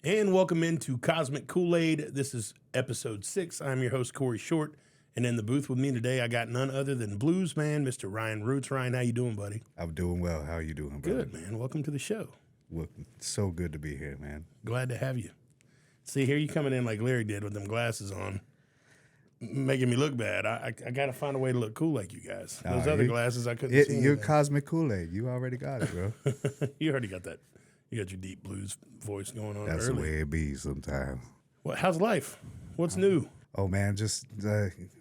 And welcome into Cosmic Koolaid. This is episode 6. I'm your host, Corey Short. And in the booth with me today, I got none other than bluesman, Mr. Riyen Roots. Ryan, how you doing, buddy? I'm doing well. How are you doing, brother? Good, man. Welcome to the show. Well, so good to be here, man. Glad to have you. See, here you coming in like Larry did with them glasses on, making me look bad. I got to find a way to look cool like you guys. Those other glasses, I couldn't see You're anything. Cosmic Kool-Aid. You already got it, bro. You already got that. You got your deep blues voice going on. That's early. the way it be sometimes. Well, how's life? What's new? Oh, man, just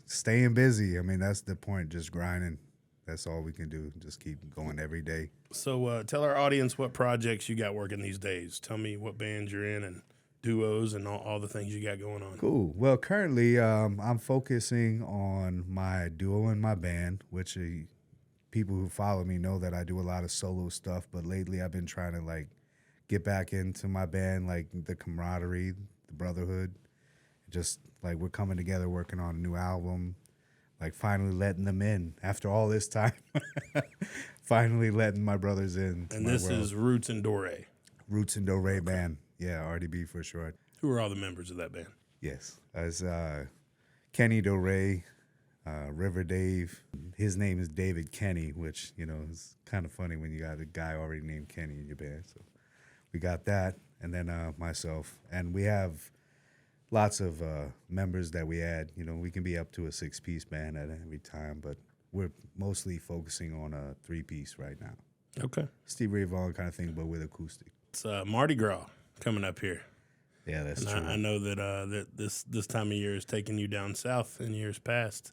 staying busy. I mean, that's the point, just grinding. That's all we can do. Just keep going every day. So tell our audience what projects you got working these days. Tell me what bands you're in and duos and all the things you got going on. Cool. Well, currently I'm focusing on my duo and my band, which people who follow me know that I do a lot of solo stuff. But lately I've been trying to, get back into my band, the camaraderie, the brotherhood. Just, we're coming together working on a new album. Finally letting them in after all this time. Finally letting my brothers in. And this is Roots Dore. Roots Dore Band. Yeah, RDB for short. Who are all the members of that band? Yes. As Kenny Dore, River Dave. His name is David Kenny, which, is kind of funny when you got a guy already named Kenny in your band. So we got that. And then myself. And we have lots of members that we add. We can be up to a 6-piece band at every time, but we're mostly focusing on a 3-piece right now. Okay. Steve Ray Vaughan kind of thing, but with acoustic. It's Mardi Gras coming up here. Yeah, that's and true. I know that this time of year is taking you down south in years past.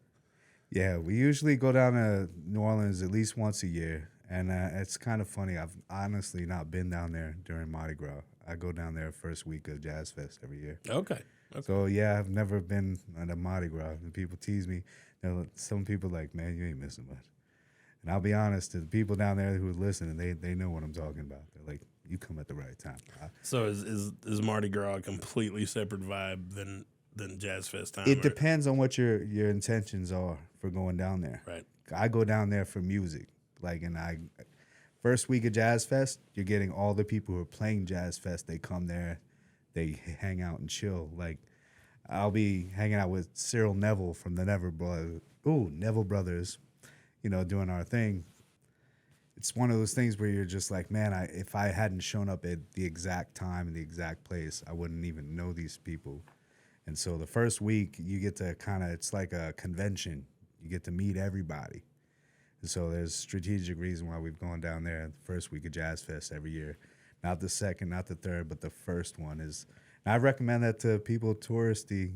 Yeah, we usually go down to New Orleans at least once a year, and it's kind of funny. I've honestly not been down there during Mardi Gras. I go down there first week of Jazz Fest every year. Okay. So, yeah, I've never been at a Mardi Gras. And people tease me. Some people man, you ain't missing much. And I'll be honest, the people down there who are listening, they know what I'm talking about. They're like, you come at the right time. So is Mardi Gras a completely separate vibe than Jazz Fest time? It depends on what your intentions are for going down there. Right. I go down there for music. First week of Jazz Fest, you're getting all the people who are playing Jazz Fest. They come there. They hang out and chill. I'll be hanging out with Cyril Neville from the Neville Brothers, doing our thing. It's one of those things where you're just like, man, if I hadn't shown up at the exact time and the exact place, I wouldn't even know these people. And so the first week, you get to it's like a convention. You get to meet everybody. And so there's strategic reason why we've gone down there the first week of Jazz Fest every year. Not the second, not the third, but the first one is. And I recommend that to people touristy,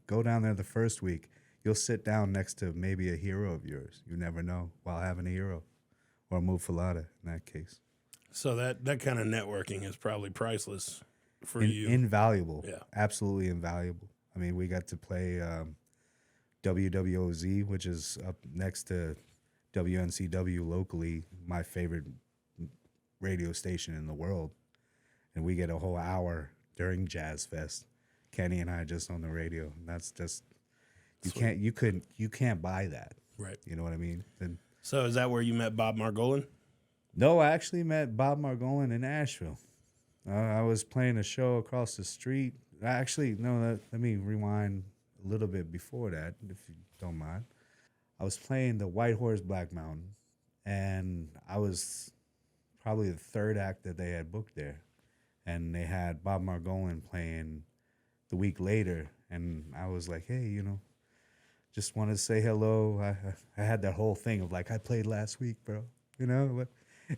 go down there the first week. You'll sit down next to maybe a hero of yours. You never know, while having a hero. Or a mufalada in that case. So that kind of networking is probably priceless for you. Invaluable. Yeah. Absolutely invaluable. I mean, we got to play WWOZ, which is up next to WNCW locally, my favorite radio station in the world. And we get a whole hour during Jazz Fest. Kenny and I just on the radio. And that's just you can't buy that. Right. You know what I mean? And so is that where you met Bob Margolin? No, I actually met Bob Margolin in Nashville. I was playing a show across the street. Actually, no, let me rewind a little bit before that, if you don't mind. I was playing the White Horse Black Mountain, and I was probably the third act that they had booked there. And they had Bob Margolin playing the week later, and I was like, hey, just wanted to say hello. I had that whole thing of I played last week, bro. But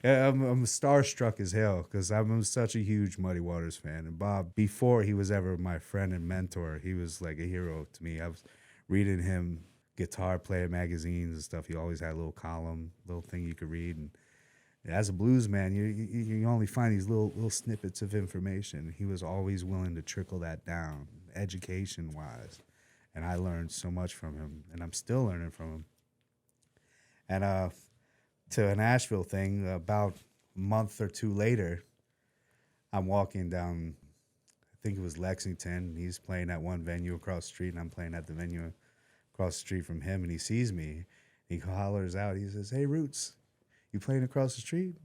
I'm starstruck as hell because I'm such a huge Muddy Waters fan. And Bob, before he was ever my friend and mentor, he was like a hero to me. I was reading him Guitar Player magazines and stuff. He always had a little column, little thing you could read. And as a blues man, you only find these little snippets of information. He was always willing to trickle that down, education-wise. And I learned so much from him, and I'm still learning from him. And to a Nashville thing, about a month or two later, I'm walking down, I think it was Lexington. He's playing at one venue across the street, and I'm playing at the venue across the street from him. And he sees me. He hollers out. He says, hey, Roots, you playing across the street?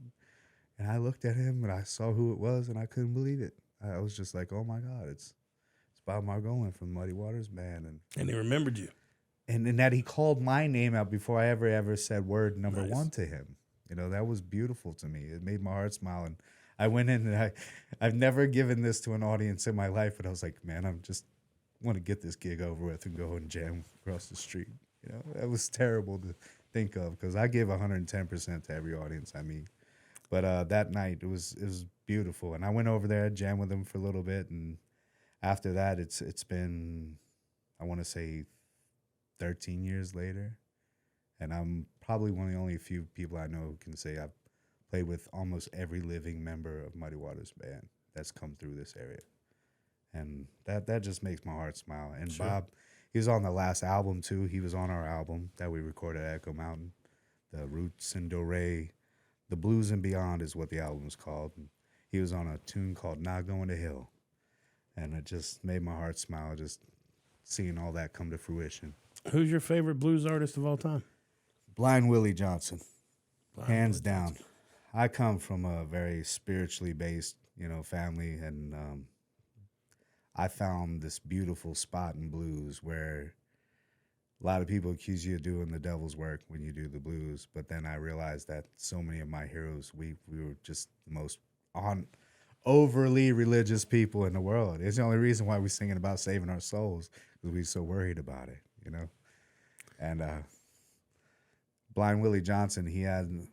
And I looked at him, and I saw who it was, and I couldn't believe it. I was just like, oh my God, it's Bob Margolin from Muddy Waters Band, And he remembered you. and that he called my name out before I ever said word number Nice. one to him. You know, that was beautiful to me. It made my heart smile. And I went in and I've never given this to an audience in my life, but I was like, man, I'm just want to get this gig over with and go and jam across the street. You know, that was terrible to think of because I give 110% to every audience I meet. But that night it was beautiful, and I went over there, jammed with him for a little bit, and after that, it's been, I want to say, 13 years later, and I'm probably one of the only few people I know who can say I've played with almost every living member of Muddy Waters Band that's come through this area, and that just makes my heart smile. And Sure. Bob, he was on the last album too. He was on our album that we recorded at Echo Mountain, the Roots Dore, the Blues and Beyond is what the album is called. And he was on a tune called Not Going to Hill, and it just made my heart smile just seeing all that come to fruition. Who's your favorite blues artist of all time? Blind Willie Johnson, Blind hands Willie down. Johnson. I come from a very spiritually based, family, and I found this beautiful spot in blues where a lot of people accuse you of doing the devil's work when you do the blues, but then I realized that so many of my heroes, we were just the most overly religious people in the world. It's the only reason why we're singing about saving our souls, because we're so worried about it, And Blind Willie Johnson, he had an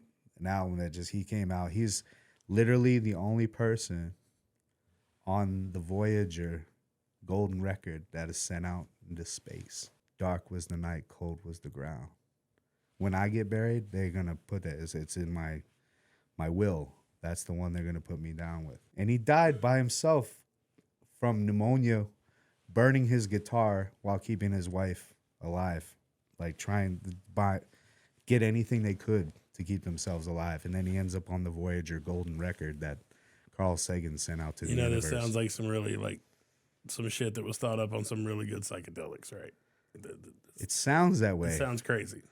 album that he came out. He's literally the only person on the Voyager golden record that is sent out into space. Dark was the night, cold was the ground. When I get buried, they're going to put that, it's in my will. That's the one they're going to put me down with. And he died by himself from pneumonia, burning his guitar while keeping his wife alive, like trying to get anything they could to keep themselves alive. And then he ends up on the Voyager golden record that Carl Sagan sent out to the universe. This sounds like some really, some shit that was thought up on some really good psychedelics, right? It sounds that way. It sounds crazy.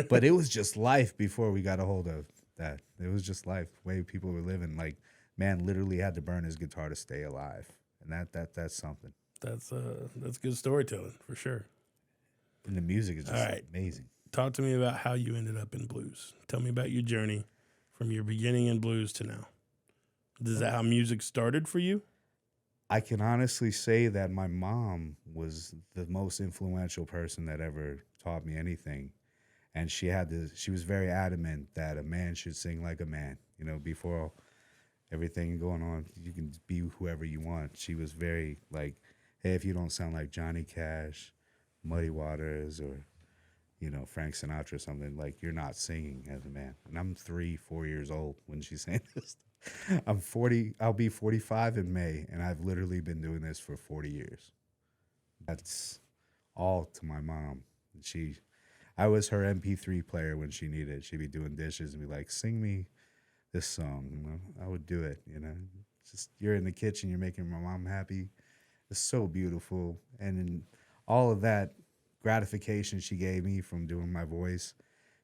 But it was just life before we got a hold of that. It was just life, the way people were living. Like, man literally had to burn his guitar to stay alive. And that's something. That's good storytelling, for sure. And the music is just amazing. Talk to me about how you ended up in blues. Tell me about your journey from your beginning in blues to now. Is that how music started for you? I can honestly say that my mom was the most influential person that ever taught me anything. And she was very adamant that a man should sing like a man. Before everything going on, you can be whoever you want. She was very like, hey, if you don't sound like Johnny Cash, Muddy Waters, or, Frank Sinatra or something, like, you're not singing as a man. And I'm 3-4 years old when she's saying this. I'm 40. I'll be 45 in May, and I've literally been doing this for 40 years. That's all to my mom. I was her MP3 player when she needed it. She'd be doing dishes and be like, sing me this song. I would do it, Just, you're in the kitchen, you're making my mom happy. It's so beautiful. And in all of that gratification she gave me from doing my voice,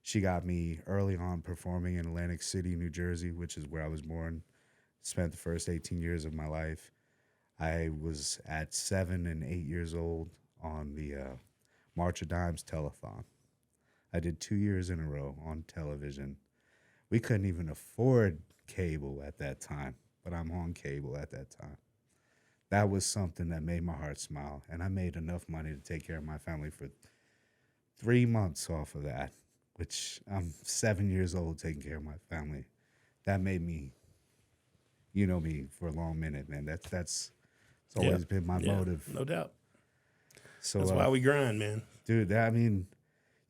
she got me early on performing in Atlantic City, New Jersey, which is where I was born. Spent the first 18 years of my life. I was at 7 and 8 years old on the March of Dimes telethon. I did 2 years in a row on television. We couldn't even afford cable at that time, but I'm on cable at that time. That was something that made my heart smile, and I made enough money to take care of my family for 3 months off of that, which I'm 7 years old taking care of my family. That made me, me for a long minute, man. That's always been my motive. No doubt. So that's why we grind, man. Dude,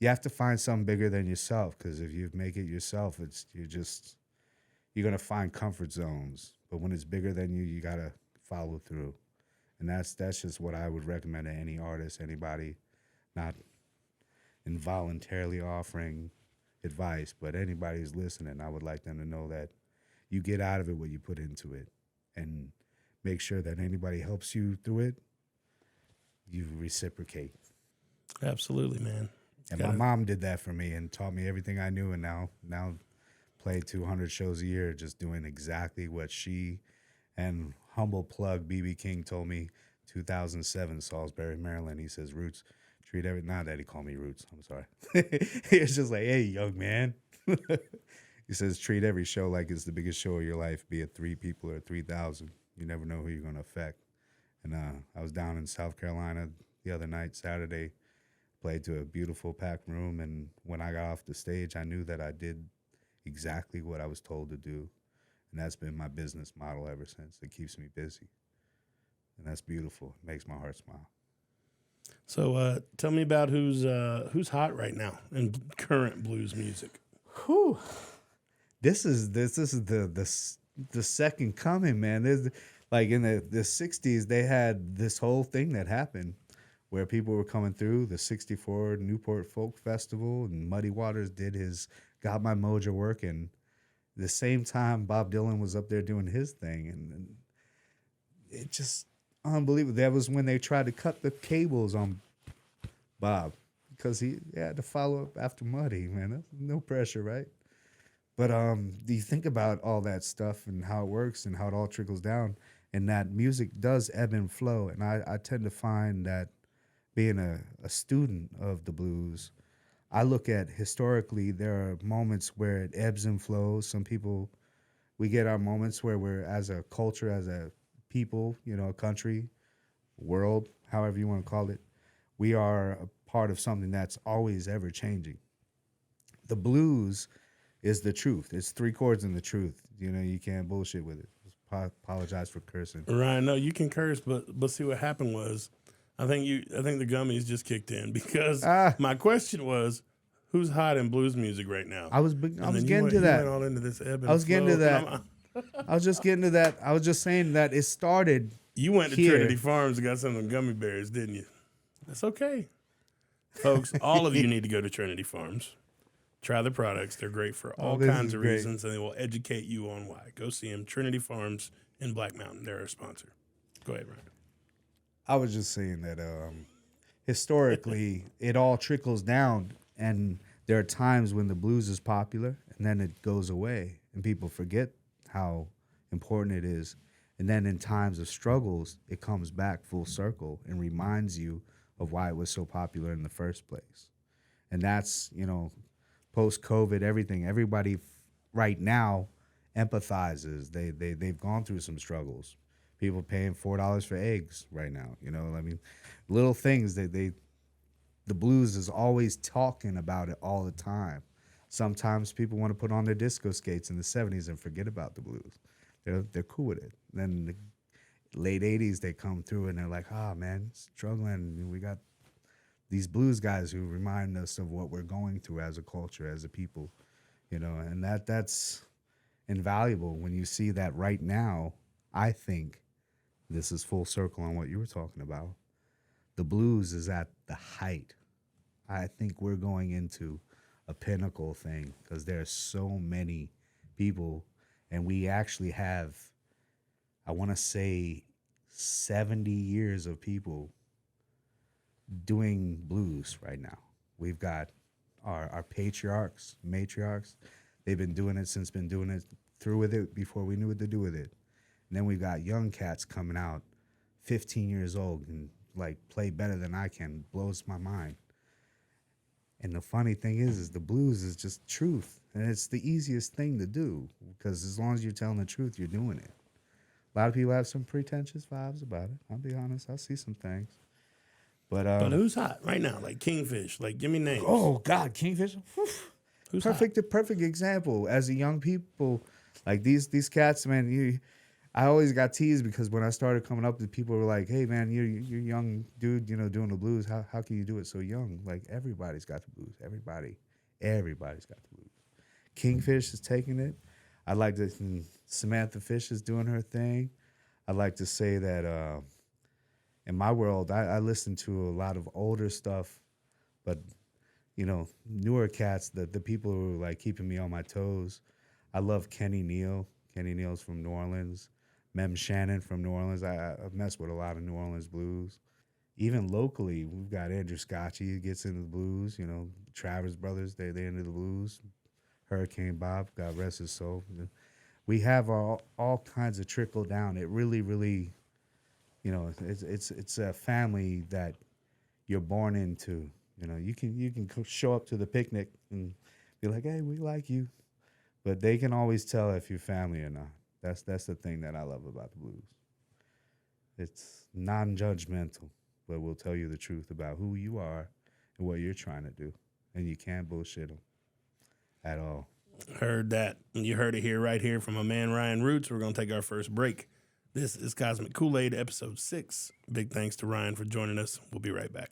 you have to find something bigger than yourself, because if you make it yourself, you're gonna find comfort zones. But when it's bigger than you, you gotta follow through. And that's just what I would recommend to any artist, anybody, not involuntarily offering advice, but anybody who's listening, I would like them to know that you get out of it what you put into it, and make sure that anybody helps you through it, you reciprocate. Absolutely, man. And my mom did that for me and taught me everything I knew, and now play 200 shows a year, just doing exactly what she and humble plug. BB King told me 2007, Salisbury, Maryland. He says, Roots, treat every, not that he called me Roots, I'm sorry. He was just like, hey, young man. He says, treat every show like it's the biggest show of your life, be it 3 people or 3,000. You never know who you're going to affect. And I was down in South Carolina the other night, Saturday, played to a beautiful packed room. And when I got off the stage, I knew that I did exactly what I was told to do. And that's been my business model ever since. It keeps me busy. And that's beautiful. It makes my heart smile. So tell me about who's hot right now in current blues music. Whew. This is the second coming, man. There's like in the 60s, they had this whole thing that happened where people were coming through the 64 Newport Folk Festival, and Muddy Waters did his Got My Mojo working. The same time Bob Dylan was up there doing his thing, and it just unbelievable. That was when they tried to cut the cables on Bob because he had to follow up after Muddy, man. That's no pressure, right? But do you think about all that stuff and how it works and how it all trickles down, and that music does ebb and flow. And I tend to find that being a student of the blues, I look at historically, there are moments where it ebbs and flows. Some people, we get our moments where we're, as a culture, as a people, a country, world, however you want to call it, we are a part of something that's always ever changing. The blues is the truth. It's 3 chords in the truth. You can't bullshit with it. Apologize for cursing. Ryan, no, you can curse, but see what happened was, I think the gummies just kicked in because my question was, who's hot in blues music right now? I was getting to that. You went all into this ebb and I was getting to flow. that. I was just getting to that. I was just saying that it started. You went to here. Trinity Farms and got some of them gummy bears, didn't you? That's okay. Folks, all of you need to go to Trinity Farms. Try the products. They're great for all kinds of reasons, and they will educate you on why. Go see them. Trinity Farms in Black Mountain. They're our sponsor. Go ahead, Ryan. I was just saying that historically, it all trickles down, and there are times when the blues is popular, and then it goes away, and people forget how important it is. And then in times of struggles, it comes back full circle and reminds you of why it was so popular in the first place. And that's, post-COVID, everything. Everybody right now empathizes. They've gone through some struggles. People paying $4 for eggs right now. Little things that the blues is always talking about it all the time. Sometimes people want to put on their disco skates in the 70s and forget about the blues. They're cool with it. Then the late 80s, they come through and they're like, man, struggling. We got these blues guys who remind us of what we're going through as a culture, as a people, and that's invaluable. When you see that right now, I think this is full circle on what you were talking about. The blues is at the height. I think we're going into a pinnacle thing because there's so many people, and we actually have, I want to say, 70 years of people doing blues right now. We've got our patriarchs, matriarchs. They've been doing it through with it before we knew what to do with it. And then we've got young cats coming out, 15 years old, and play better than I can. Blows my mind. And the funny thing is the blues is just truth. And it's the easiest thing to do because as long as you're telling the truth, you're doing it. A lot of people have some pretentious vibes about it. I'll be honest. I see some things. But who's hot right now? Like Kingfish. Give me names. Oh, God, Kingfish. Who's perfect example. As a young people, these cats, man, I always got teased because when I started coming up, the people were like, hey, man, you're young dude, doing the blues. How can you do it so young? Everybody's got the blues. Everybody's got the blues. Kingfish is taking it. I like to, Samantha Fish is doing her thing. I like to say that in my world, I listen to a lot of older stuff, but, newer cats, the people who are keeping me on my toes. I love Kenny Neal. Kenny Neal's from New Orleans. Mem Shannon from New Orleans. I mess with a lot of New Orleans blues. Even locally, we've got Andrew Scotchy who gets into the blues. Travers Brothers, they into the blues. Hurricane Bob, God rest his soul. we have all kinds of trickle down. It really, really, you know, it's a family that you're born into. You know, you can show up to the picnic and be like, hey, we like you, but they can always tell if you're family or not. That's the thing that I love about the blues. It's non-judgmental, but we'll tell you the truth about who you are and what you're trying to do, and you can't bullshit them at all. Heard that. You heard it here, right here from my man Riyen Roots. We're going to take our first break. This is Cosmic Koolaid, episode 6. Big thanks to Riyen for joining us. We'll be right back.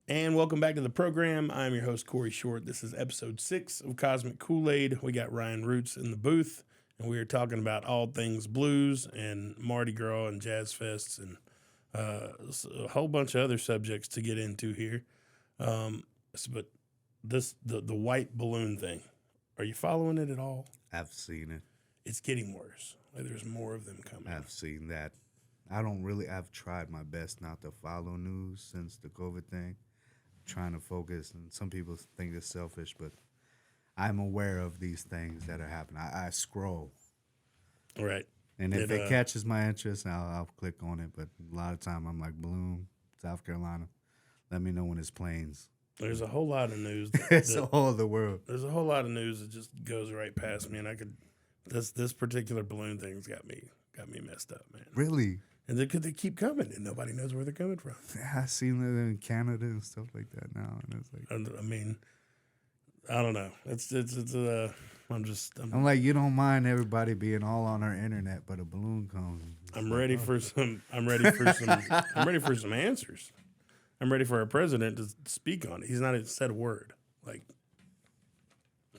And welcome back to the program. I'm your host, Corey Short. This is episode 6 of Cosmic Koolaid. We got Riyen Roots in the booth, and we are talking about all things blues and Mardi Gras and jazz fests and a whole bunch of other subjects to get into here. But the white balloon thing, are you following it at all? I've seen it. It's getting worse. Like, there's more of them coming. I've seen that. I've tried my best not to follow news since the COVID thing. Trying to focus, and some people think it's selfish, but I'm aware of these things that are happening. I scroll. Right. And if it catches my interest, I'll click on it. But a lot of time I'm like, Bloom, South Carolina. Let me know when it's planes. There's a whole lot of news. It's a whole other world. There's a whole lot of news that just goes right past me, and I could. This particular balloon thing's got me messed up, man. Really? And they keep coming, and nobody knows where they're coming from. Yeah, I seen it in Canada and stuff like that now, and it's like, I mean, I don't know. I'm like, you don't mind everybody being all on our internet, but a balloon comes. I'm ready for some answers. I'm ready for our president to speak on it. He's not even said a word.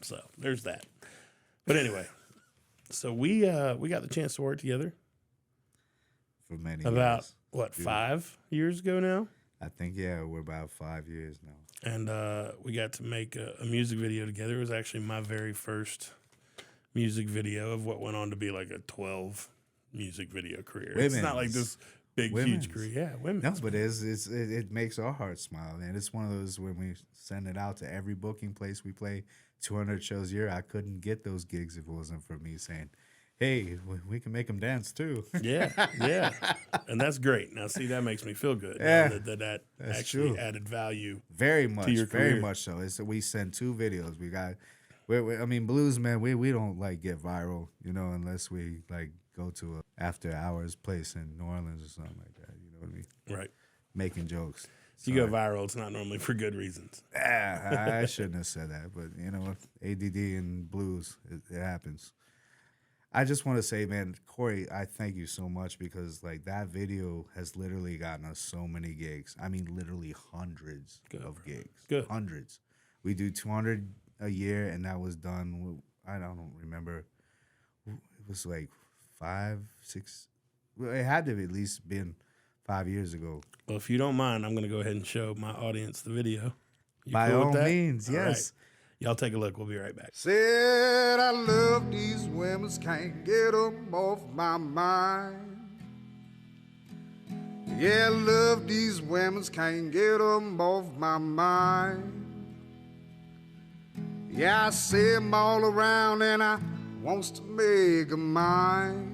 So there's that. But anyway, so we got the chance to work together. For many about years. What, 5 years ago now? I think, yeah, we're about 5 years now. And we got to make a music video together. It was actually my very first music video of what went on to be like a 12 music video career. It's not like this big, huge career. Yeah, women. No, but it makes our hearts smile, man. It's one of those when we send it out to every booking place we play 200 shows a year. I couldn't get those gigs if it wasn't for me saying, hey, we can make them dance too. Yeah. And that's great. Now, see, that makes me feel good. Yeah, that that's actually true. added value. Very much, to your career. very much so. We send 2 videos. Blues, man, we don't like get viral, unless we like go to a after hours place in New Orleans or something like that. You know what I mean? Right. Making jokes. If you go viral, it's not normally for good reasons. I shouldn't have said that, but ADD and blues, it happens. I just want to say, man, Corey, I thank you so much because like that video has literally gotten us so many gigs. I mean, literally hundreds of gigs. Good. Hundreds. We do 200 a year, and that was done. I don't remember. It was like 5, 6. Well, it had to have at least been 5 years ago. Well, if you don't mind, I'm going to go ahead and show my audience the video. By all means, yes. Right. Y'all take a look. We'll be right back. Said I love these women, can't get them off my mind. Yeah, I love these women, can't get them off my mind. Yeah, I see 'em all around and I wants to make 'em mine.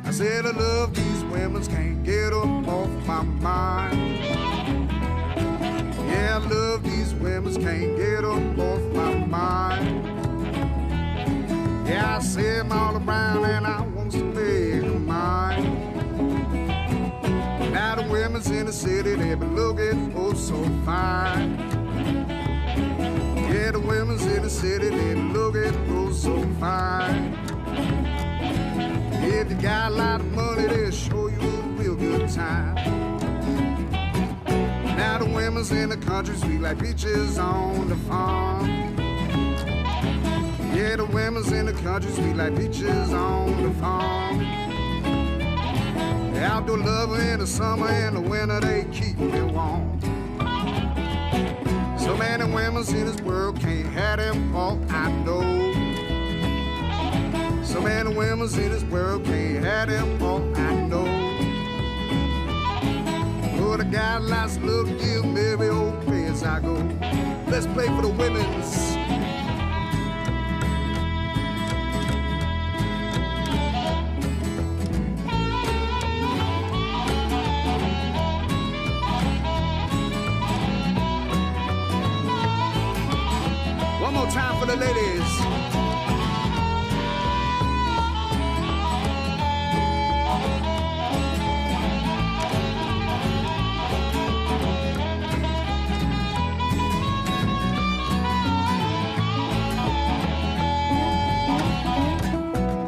I said I love these women, can't get 'em off my mind. Yeah, I love these women, can't get 'em off my mind. Yeah, I see 'em all around and I wants to make 'em mine. Now the women's in the city, they be looking oh so fine. Yeah, the women's in the city, they be looking oh so fine. If you got a lot of money, they'll show you a real good time. Now the women's in the country sweet like peaches on the farm. Yeah, the women's in the country sweet like peaches on the farm. They outdoor lover in the summer and the winter they keep me warm. So many women's in this world can't have them all, I know. So many women's in this world can't have them all, I know. But I got lots of love to give them every old place I go. Let's play for the women's. One more time for the ladies.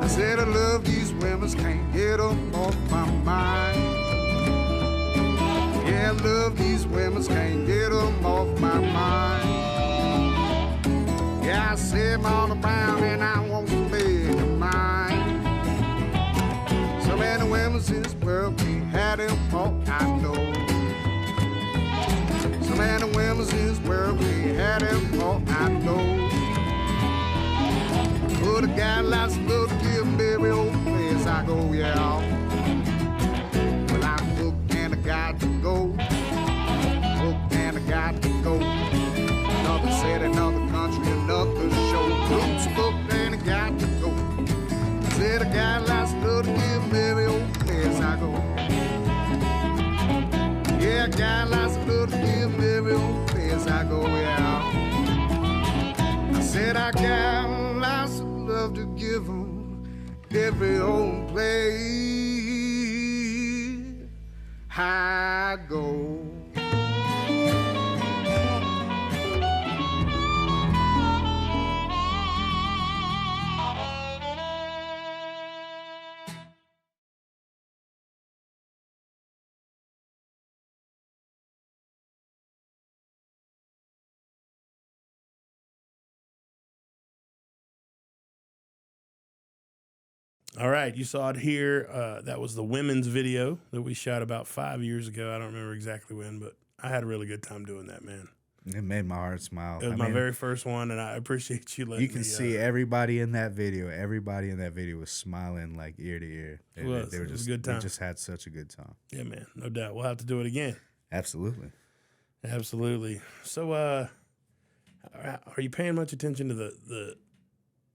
I said I love these women, can't get them off my mind. Yeah, I love these women, can't get them off my mind. Yeah, I see 'em all around and I want to make 'em mine. So many women's in this world can't have them all, I know. So many women's in this world can't have them all, I know. But I got lots of love to give 'em every old place I go, yeah. Well, I'm hooked and I got to go. Hooked and I got to go. Another city, another country, another show. Roots booked and I got to go. Said I got lots of love to give 'em every old place I go. Yeah, I got lots of love to give 'em every old place I go, yeah. I said I got lots of love to give 'em every old place I go. All right, you saw it here. That was the women's video that we shot about 5 years ago. I don't remember exactly when, but I had a really good time doing that, man. It made my heart smile. It was my very first one, and I appreciate you letting me. You can see everybody in that video. Everybody in that video was smiling like ear to ear. It was a good time. They just had such a good time. Yeah, man, no doubt. We'll have to do it again. Absolutely. Absolutely. So, are you paying much attention to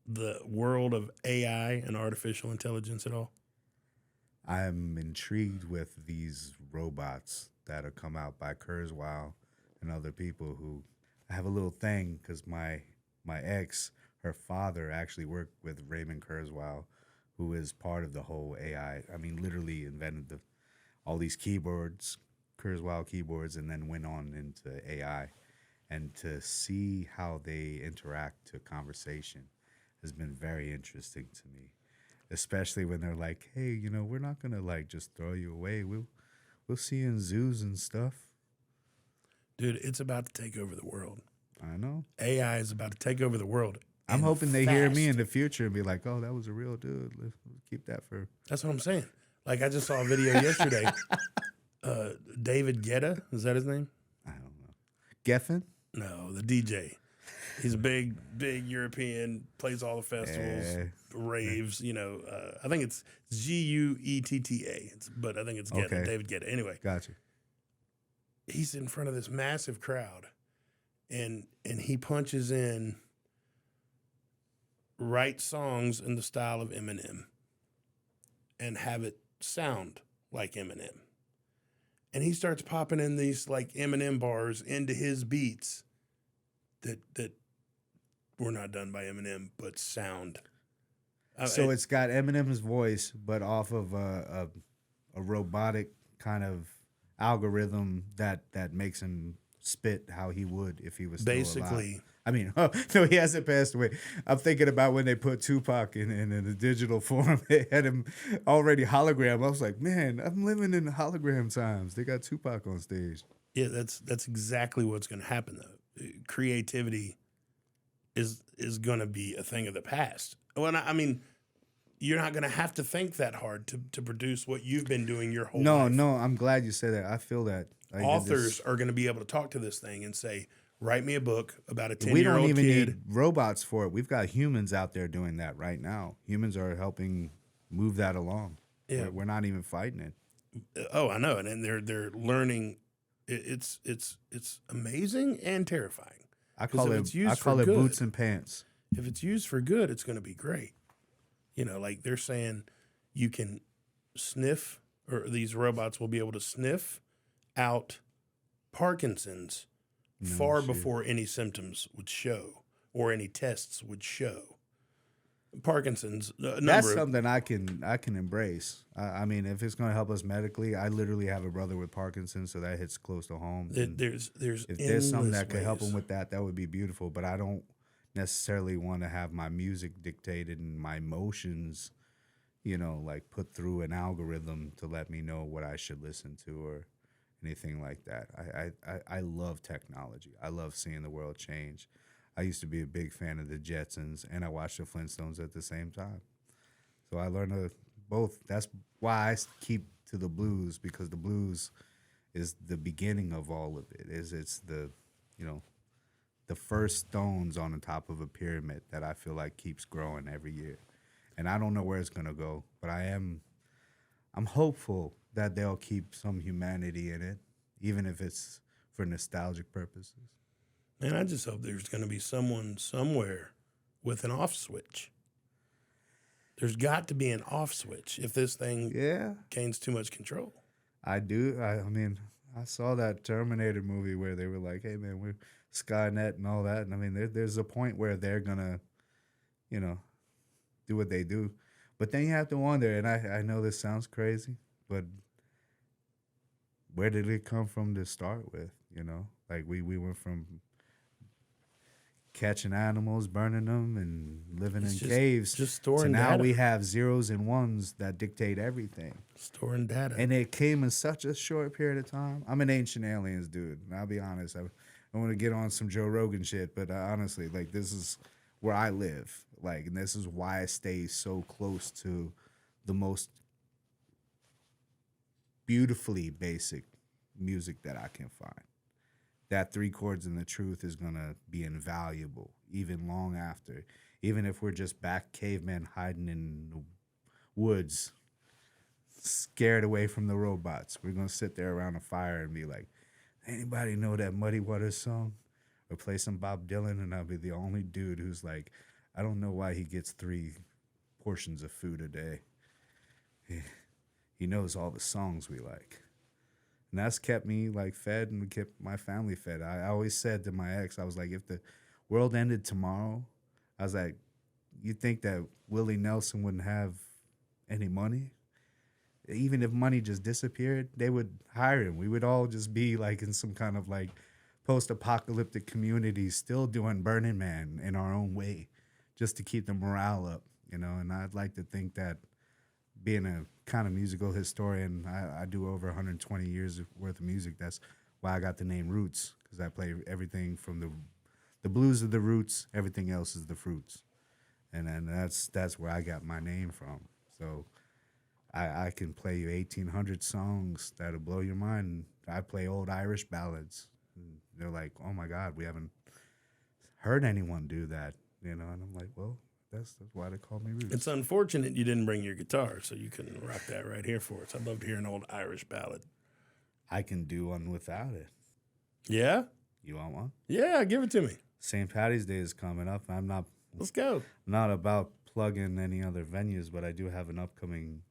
the world of AI and artificial intelligence at all? I'm intrigued with these robots that have come out by Kurzweil and other people who I have a little thing because my ex, her father actually worked with Raymond Kurzweil, who is part of the whole AI. I mean, literally invented all these keyboards, Kurzweil keyboards, and then went on into AI. And to see how they interact to conversation has been very interesting to me, especially when they're like, hey, you know, we're not going to like just throw you away. We'll see you in zoos and stuff. Dude, it's about to take over the world. I know. AI is about to take over the world. I'm hoping they hear me in the future and be like, oh, that was a real dude. Let's keep that for... That's what I'm saying. Like, I just saw a video yesterday. David Guetta, is that his name? I don't know. Geffen? No, the DJ. He's a big European, plays all the festivals, raves, you know. I think it's Guetta, but I think it's Guetta, David Guetta. Anyway. Gotcha. He's in front of this massive crowd, and he punches in, write songs in the style of Eminem and have it sound like Eminem. And he starts popping in these like Eminem bars into his beats that were not done by Eminem, but sound. So it's got Eminem's voice, but off of a robotic kind of algorithm that makes him spit how he would if he was still basically alive. I mean, no, he hasn't passed away. I'm thinking about when they put Tupac in the digital form. They had him already hologram. I was like, man, I'm living in hologram times. They got Tupac on stage. Yeah, that's exactly what's going to happen, though. Creativity is going to be a thing of the past. Well, I mean, you're not going to have to think that hard to produce what you've been doing your whole life. No, I'm glad you said that. I feel that. Authors are going to be able to talk to this thing and say, write me a book about a 10-year-old kid. We don't even need robots for it. We've got humans out there doing that right now. Humans are helping move that along. Yeah. We're not even fighting it. Oh, I know. And they're learning. It's amazing and terrifying. I call it boots and pants. If it's used for good, it's going to be great. You know, like they're saying you can sniff, or these robots will be able to sniff out Parkinson's far before any symptoms would show or any tests would show. Parkinson's. That's something I can embrace. I mean, if it's going to help us medically, I literally have a brother with Parkinson's, so that hits close to home. There's if there's something that could help him with that would be beautiful. But I don't necessarily want to have my music dictated and my emotions, you know, like put through an algorithm to let me know what I should listen to or anything like that. I love technology. I love seeing the world change. I used to be a big fan of the Jetsons, and I watched the Flintstones at the same time. So I learned both. That's why I keep to the blues, because the blues is the beginning of all of it. It's the, you know, the first stones on the top of a pyramid that I feel like keeps growing every year. And I don't know where it's going to go, but I'm hopeful that they'll keep some humanity in it, even if it's for nostalgic purposes. And I just hope there's going to be someone somewhere with an off switch. There's got to be an off switch if this thing gains too much control. I do. I mean, I saw that Terminator movie where they were like, hey, man, we're Skynet and all that. And I mean, there's a point where they're going to, you know, do what they do. But then you have to wonder, and I know this sounds crazy, but where did it come from to start with, you know? Like, we went from catching animals, burning them, and living in caves. Just storing now data. We have zeros and ones that dictate everything. Storing data. And it came in such a short period of time. I'm an Ancient Aliens dude, and I'll be honest. I want to get on some Joe Rogan shit, but honestly, like, this is where I live. Like, and this is why I stay so close to the most beautifully basic music that I can find. That 3 chords and the truth is going to be invaluable, even long after. Even if we're just back cavemen hiding in the woods, scared away from the robots. We're going to sit there around a fire and be like, anybody know that Muddy Waters song? Or play some Bob Dylan, and I'll be the only dude who's like, I don't know why he gets 3 portions of food a day. He knows all the songs we like. And that's kept me like fed and kept my family fed. I always said to my ex, I was like, if the world ended tomorrow, I was like, you think that Willie Nelson wouldn't have any money? Even if money just disappeared, they would hire him. We would all just be like in some kind of like post-apocalyptic community still doing Burning Man in our own way just to keep the morale up, you know? And I'd like to think that being a kind of musical historian, I do over 120 years worth of music. That's why I got the name Roots, because I play everything from the blues of the roots, everything else is the fruits. And then that's where I got my name from. So I can play you 1,800 songs that'll blow your mind. I play old Irish ballads. And they're like, oh my God, we haven't heard anyone do that, you know? And I'm like, well, that's why they call me Roots. It's unfortunate you didn't bring your guitar, so you can rock that right here for us. I'd love to hear an old Irish ballad. I can do one without it. Yeah? You want one? Yeah, give it to me. St. Patty's Day is coming up. Let's go. Not about plugging any other venues, but I do have an upcoming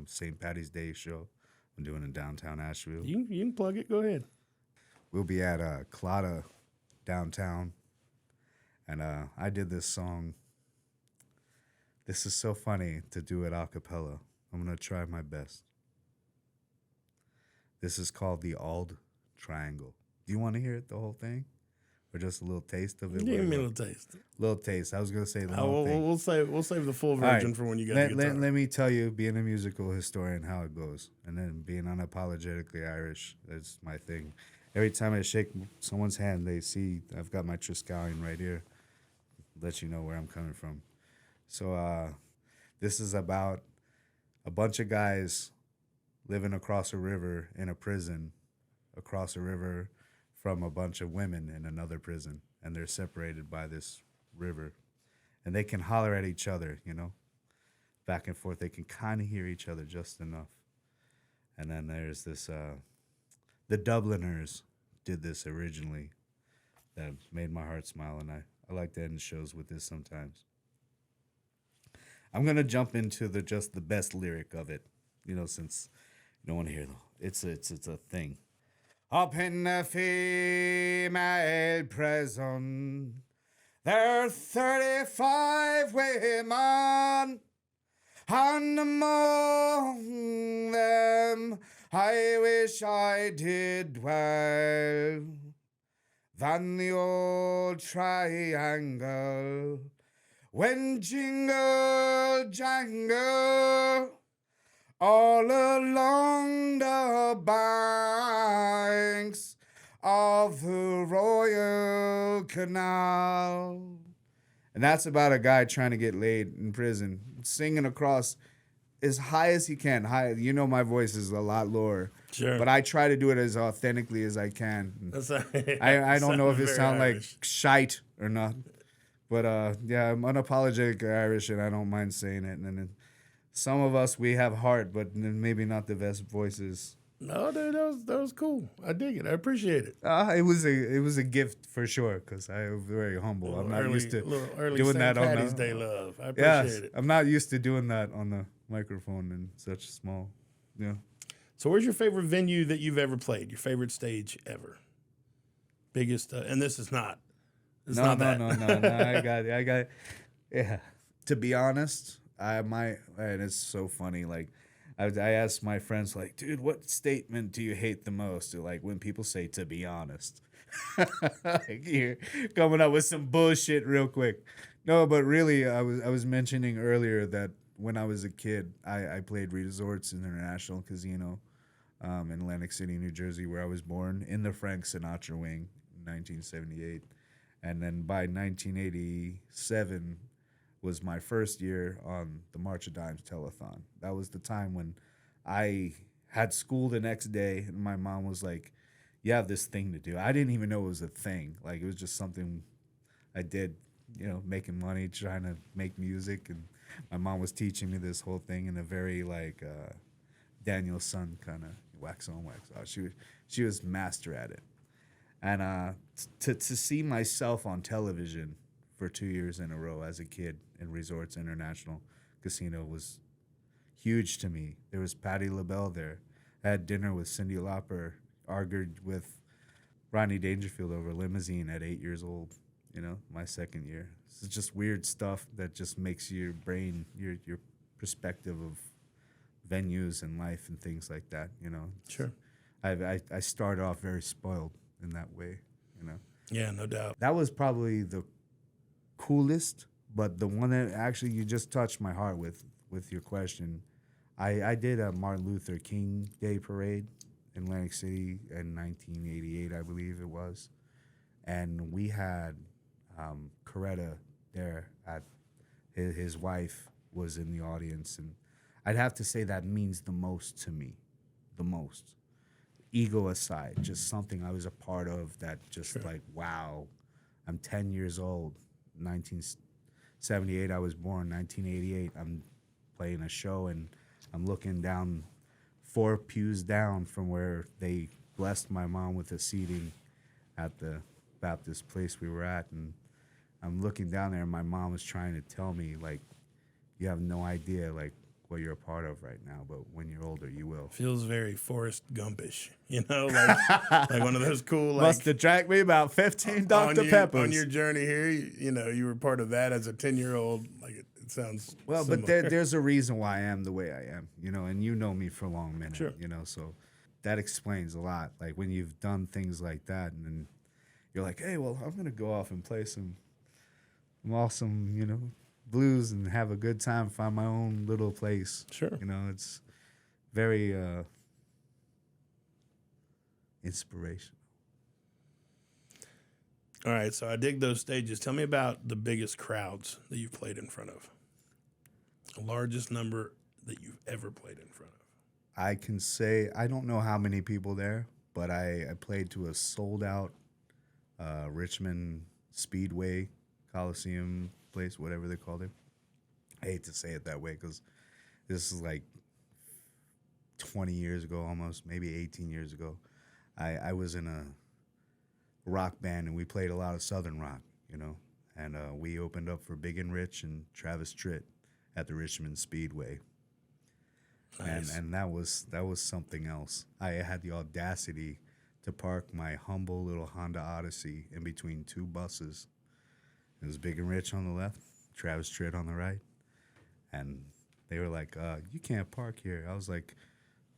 St. Patty's Day show I'm doing in downtown Asheville. You can plug it. Go ahead. We'll be at Koolaid downtown, and I did this song. This is so funny to do it a cappella. I'm gonna try my best. This is called the Ald Triangle. Do you want to hear it, the whole thing? Or just a little taste of it? Give me a little taste. Little taste. I was going to say the whole thing. We'll save the full version for when you get the guitar. Let me tell you, being a musical historian, how it goes. And then being unapologetically Irish, that's my thing. Every time I shake someone's hand, they see I've got my Triskelion right here. Let you know where I'm coming from. So this is about a bunch of guys living across a river in a prison, across a river from a bunch of women in another prison, and they're separated by this river, and they can holler at each other, you know, back and forth. They can kind of hear each other just enough. And then there's this, the Dubliners did this originally that made my heart smile, and I like to end shows with this sometimes. I'm going to jump into just the best lyric of it, you know, since you don't want to hear it's a thing. Up in the female prison, there are 35 women, and among them I wish I did dwell. Than the old triangle, when jingle jangle, all along the banks of the Royal Canal. And that's about a guy trying to get laid in prison, singing across as high as he can. High, you know my voice is a lot lower. Sure. But I try to do it as authentically as I can. I don't know if it sounds like shite or not. But yeah, I'm unapologetic Irish, and I don't mind saying it. And then some of us, we have heart, but maybe not the best voices. No, dude, that was cool. I dig it. I appreciate it. It was a gift for sure, because I was very humble. I'm not used to doing that on Patty's Day love. I appreciate it. I'm not used to doing that on the microphone in such small. Yeah. So, where's your favorite venue that you've ever played? Your favorite stage ever? Biggest, and this is not. No. I got it. Yeah. To be honest, and it's so funny. Like, I asked my friends, like, dude, what statement do you hate the most? Or, like, when people say, to be honest. Like, you're coming up with some bullshit real quick. No, but really, I was mentioning earlier that when I was a kid, I played Resorts International Casino in Atlantic City, New Jersey, where I was born, in the Frank Sinatra wing in 1978. And then by 1987 was my first year on the March of Dimes telethon. That was the time when I had school the next day, and my mom was like, you have this thing to do. I didn't even know it was a thing. Like, it was just something I did, you know, making money, trying to make music. And my mom was teaching me this whole thing in a very, like, Daniel's son kind of wax on, wax off. She was master at it. And to see myself on television for 2 years in a row as a kid in Resorts International Casino was huge to me. There was Patti LaBelle there. I had dinner with Cyndi Lauper, argued with Rodney Dangerfield over limousine at 8 years old, you know, my second year. It's just weird stuff that just makes your brain, your perspective of venues and life and things like that, you know. Sure. I started off very spoiled in that way, you know. Yeah, no doubt. That was probably the coolest, but the one that actually you just touched my heart with your question. I did a Martin Luther King Day parade in Atlantic City in 1988, I believe it was, and we had Coretta there. At his wife was in the audience, and I'd have to say that means the most to me, the most. Ego aside, just something I was a part of that just sure. Like, wow, I'm 10 years old, 1978 I was born, 1988 I'm playing a show, and I'm looking down 4 pews down from where they blessed my mom with a seating, at the Baptist place we were at, and I'm looking down there, and my mom was trying to tell me, like, you have no idea, like, what you're a part of right now, but when you're older, you will. Feels very Forrest Gumpish, you know, like like one of those cool, like, Must have drank me about 15 Dr. Peppers. On your journey here, you know, you were part of that as a 10-year-old. Like, it sounds well, similar. but there's a reason why I am the way I am, you know, and you know me for a long minute, Sure. you know, so that explains a lot. Like, when you've done things like that, and then you're like, hey, well, I'm going to go off and play some awesome, you know, blues and have a good time, find my own little place. Sure. You know, it's very inspirational. All right, so I dig those stages. Tell me about the biggest crowds that you've played in front of. The largest number that you've ever played in front of. I can say, I don't know how many people there, but I played to a sold-out Richmond Speedway Coliseum place, whatever they called it. I hate to say it that way because this is like 20 years ago almost, maybe 18 years ago. I was in a rock band, and we played a lot of Southern rock, you know, and we opened up for Big and Rich and Travis Tritt at the Richmond Speedway. Nice. And that was something else. I had the audacity to park my humble little Honda Odyssey in between two buses. It was Big and Rich on the left, Travis Tritt on the right. And they were like, you can't park here. I was like,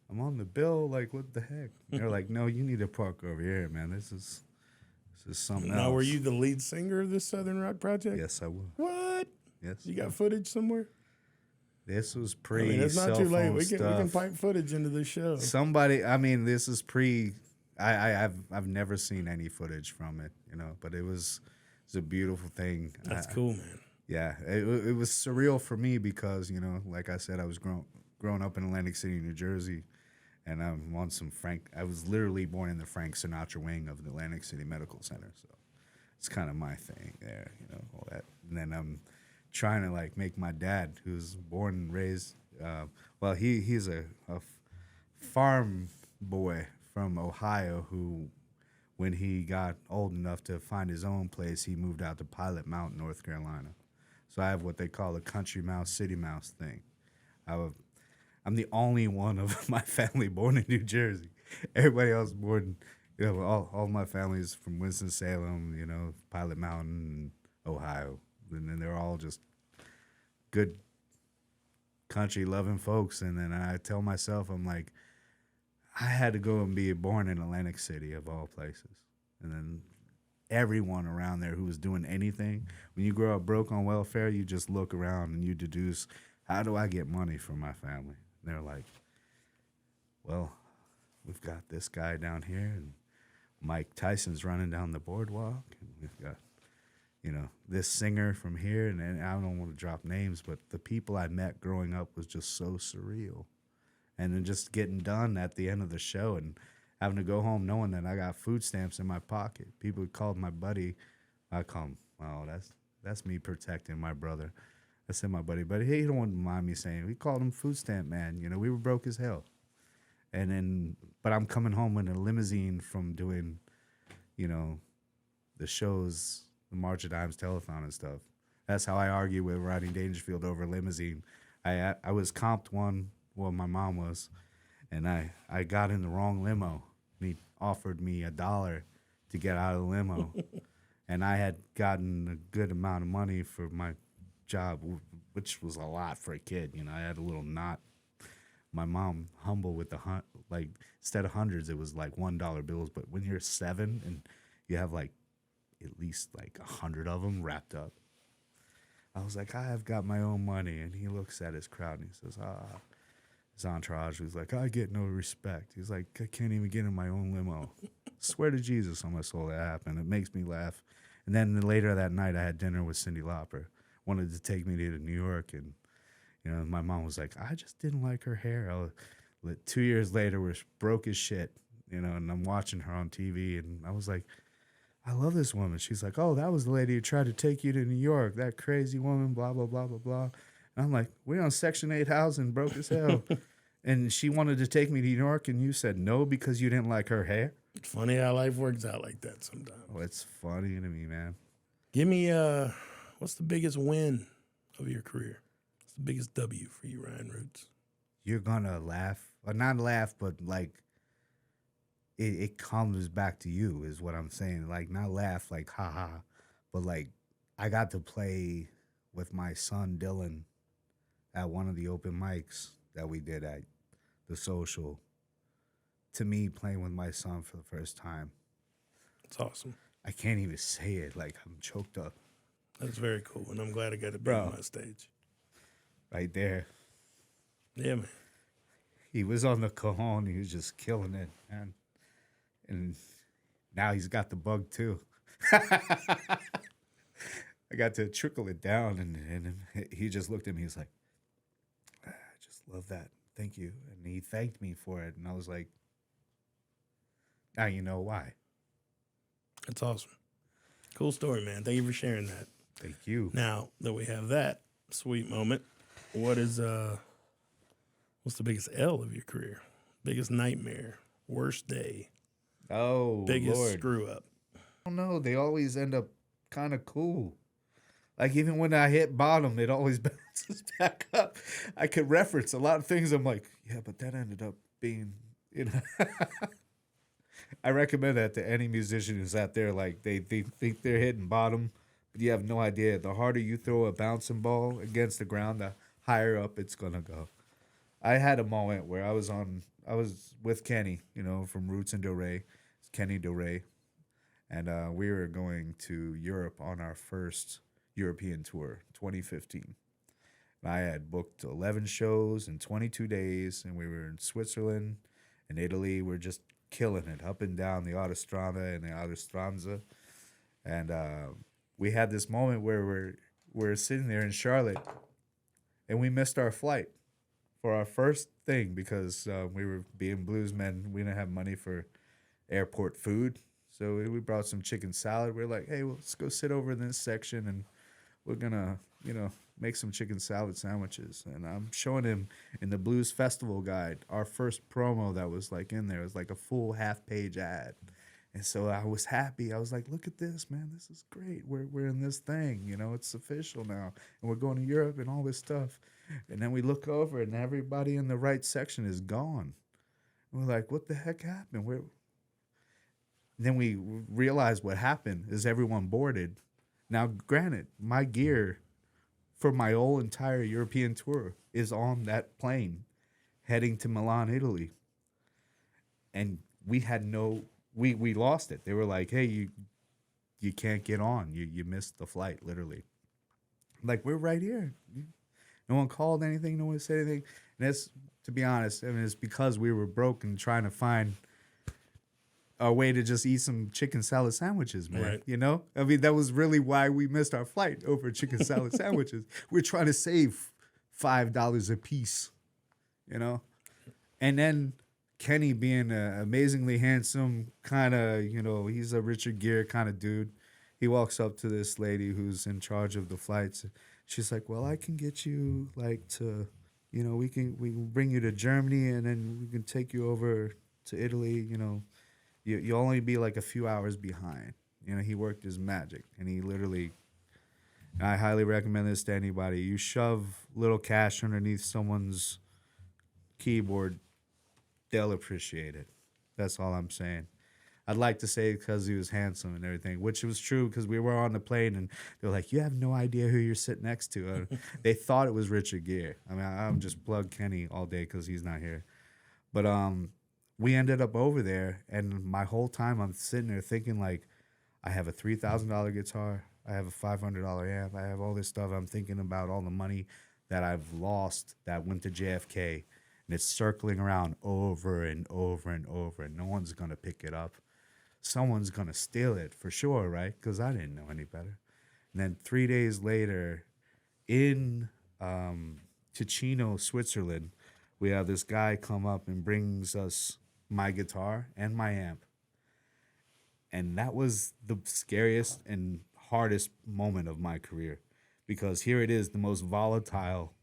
I'm on the bill. Like, what the heck? They're like, no, you need to park over here, man. This is something else. Now, were you the lead singer of this Southern Rock project? Yes, I was. What? Yes. You got footage somewhere? This was I pre mean, it's not too late. We stuff. can pipe footage into the show. Somebody, I mean, this is pre. I've never seen any footage from it, you know, but it's a beautiful thing. That's cool, man. Yeah, it was surreal for me because, you know, like I said, I was growing up in Atlantic City, New Jersey, and I'm on some I was literally born in the Frank Sinatra wing of the Atlantic City Medical Center, so it's kind of my thing there, you know, all that. And then I'm trying to, like, make my dad, who's born and raised, well, he's a farm boy from Ohio who, when he got old enough to find his own place, he moved out to Pilot Mountain, North Carolina. So I have what they call a country mouse, city mouse thing. I'm the only one of my family born in New Jersey. Everybody else born, you know, all my family is from Winston-Salem, you know, Pilot Mountain, Ohio. And then they're all just good country-loving folks. And then I tell myself, I'm like, I had to go and be born in Atlantic City, of all places. And then everyone around there who was doing anything, when you grow up broke on welfare, you just look around and you deduce, how do I get money for my family? And they're like, well, we've got this guy down here, and Mike Tyson's running down the boardwalk, and we've got, you know, this singer from here, and I don't want to drop names, but the people I met growing up was just so surreal. And then just getting done at the end of the show and having to go home knowing that I got food stamps in my pocket. People called my buddy. I call him, oh, that's me protecting my brother. I said my buddy, but he don't mind me saying, we called him food stamp man. You know, we were broke as hell. And then, but I'm coming home in a limousine from doing, you know, the shows, the March of Dimes telethon and stuff. That's how I argue with Rodney Dangerfield over limousine. I was comped one. Well, my mom was, and I got in the wrong limo. And he offered me $1 to get out of the limo, and I had gotten a good amount of money for my job, which was a lot for a kid. You know, I had a little knot. My mom, humble with like, instead of hundreds, it was like $1 bills. But when you're 7 and you have like at least like 100 of them wrapped up, I was like, I have got my own money. And he looks at his crowd and he says, his entourage was like, I get no respect. He's like, I can't even get in my own limo. Swear to Jesus on my soul that happened. It makes me laugh. And then later that night, I had dinner with Cyndi Lauper. Wanted to take me to New York. And, you know, my mom was like, I just didn't like her hair. 2 years later, we're broke as shit, you know, and I'm watching her on TV. And I was like, I love this woman. She's like, oh, that was the lady who tried to take you to New York. That crazy woman, blah, blah, blah, blah, blah. And I'm like, we're on Section 8 housing, broke as hell. And she wanted to take me to New York, and you said no because you didn't like her hair? It's funny how life works out like that sometimes. Oh, it's funny to me, man. Give me what's the biggest win of your career? What's the biggest W for you, Riyen Roots? You're gonna laugh, or not laugh, but like it comes back to you is what I'm saying. Like not laugh, like haha, but like I got to play with my son Dylan at one of the open mics that we did at the social. To me, playing with my son for the first time. It's awesome. I can't even say it. Like I'm choked up. That's very cool, and I'm glad I got to be Bro. on my stage. Right there. Yeah, man. He was on the cajon. He was just killing it, man. And now he's got the bug too. I got to trickle it down, and he just looked at me. He's like, I just love that. Thank you. And he thanked me for it. And I was like, now you know why. That's awesome. Cool story, man. Thank you for sharing that. Thank you. Now that we have that sweet moment, what's the biggest L of your career? Biggest nightmare? Worst day? Oh, Biggest Lord. screw up? I don't know. They always end up kind of cool. Like even when I hit bottom, it always bounces back up. I could reference a lot of things. I'm like, yeah, but that ended up being, you know. I recommend that to any musician who's out there. Like they think they're hitting bottom, but you have no idea. The harder you throw a bouncing ball against the ground, the higher up it's gonna go. I had a moment where I was with Kenny, you know, from Roots Dore, Kenny Dore, and we were going to Europe on our first European tour, 2015. And I had booked 11 shows in 22 days, and we were in Switzerland and Italy. We're just killing it up and down the Autostrada and the Autostranza. And we had this moment where we're sitting there in Charlotte, and we missed our flight for our first thing because we were being bluesmen. We didn't have money for airport food. So we brought some chicken salad. We're like, hey, well, let's go sit over in this section, and we're going to, you know, make some chicken salad sandwiches. And I'm showing him in the Blues Festival Guide, our first promo that was like in there. It was like a full half-page ad. And so I was happy. I was like, look at this, man. This is great. We're in this thing. You know, it's official now. And we're going to Europe and all this stuff. And then we look over, and everybody in the right section is gone. And we're like, what the heck happened? Then we realized what happened is everyone boarded. Now, granted, my gear for my whole entire European tour is on that plane heading to Milan, Italy. And we had we lost it. They were like, hey, you can't get on. You missed the flight, literally. Like, we're right here. No one called anything. No one said anything. And that's, to be honest, I mean, it's because we were broke and trying to find a way to just eat some chicken salad sandwiches, man. Right. You know? I mean, that was really why we missed our flight over chicken salad sandwiches. We're trying to save $5 a piece, you know? And then Kenny being an amazingly handsome kind of, you know, he's a Richard Gere kind of dude. He walks up to this lady who's in charge of the flights. She's like, well, I can get you like to, you know, we can bring you to Germany, and then we can take you over to Italy, you know. You'll only be like a few hours behind. You know, he worked his magic, and he literally, and I highly recommend this to anybody. You shove little cash underneath someone's keyboard, they'll appreciate it. That's all I'm saying. I'd like to say because he was handsome and everything, which was true because we were on the plane, and they're like, you have no idea who you're sitting next to. They thought it was Richard Gere. I mean, I'll just plug Kenny all day because he's not here. But we ended up over there, and my whole time I'm sitting there thinking, like, I have a $3,000 guitar. I have a $500 amp. I have all this stuff. I'm thinking about all the money that I've lost that went to JFK, and it's circling around over and over and over, and no one's going to pick it up. Someone's going to steal it for sure, right? Because I didn't know any better. And then 3 days later, in Ticino, Switzerland, we have this guy come up and brings us my guitar and my amp. And that was the scariest and hardest moment of my career, because here it is, the most volatile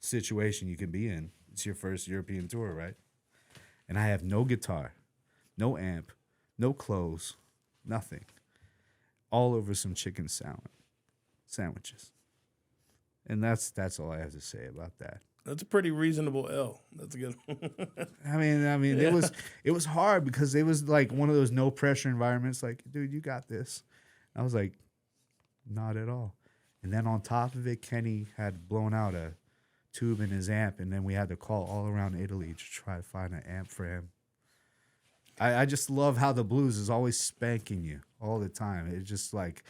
situation you can be in. It's your first European tour, right? And I have no guitar, no amp, no clothes, nothing, all over some chicken sandwiches. And that's all I have to say about that. That's a pretty reasonable L. That's a good I mean, it was hard because it was like one of those no pressure environments. Like, dude, you got this. I was like, not at all. And then on top of it, Kenny had blown out a tube in his amp, and then we had to call all around Italy to try to find an amp for him. I just love how the blues is always spanking you all the time. It's just like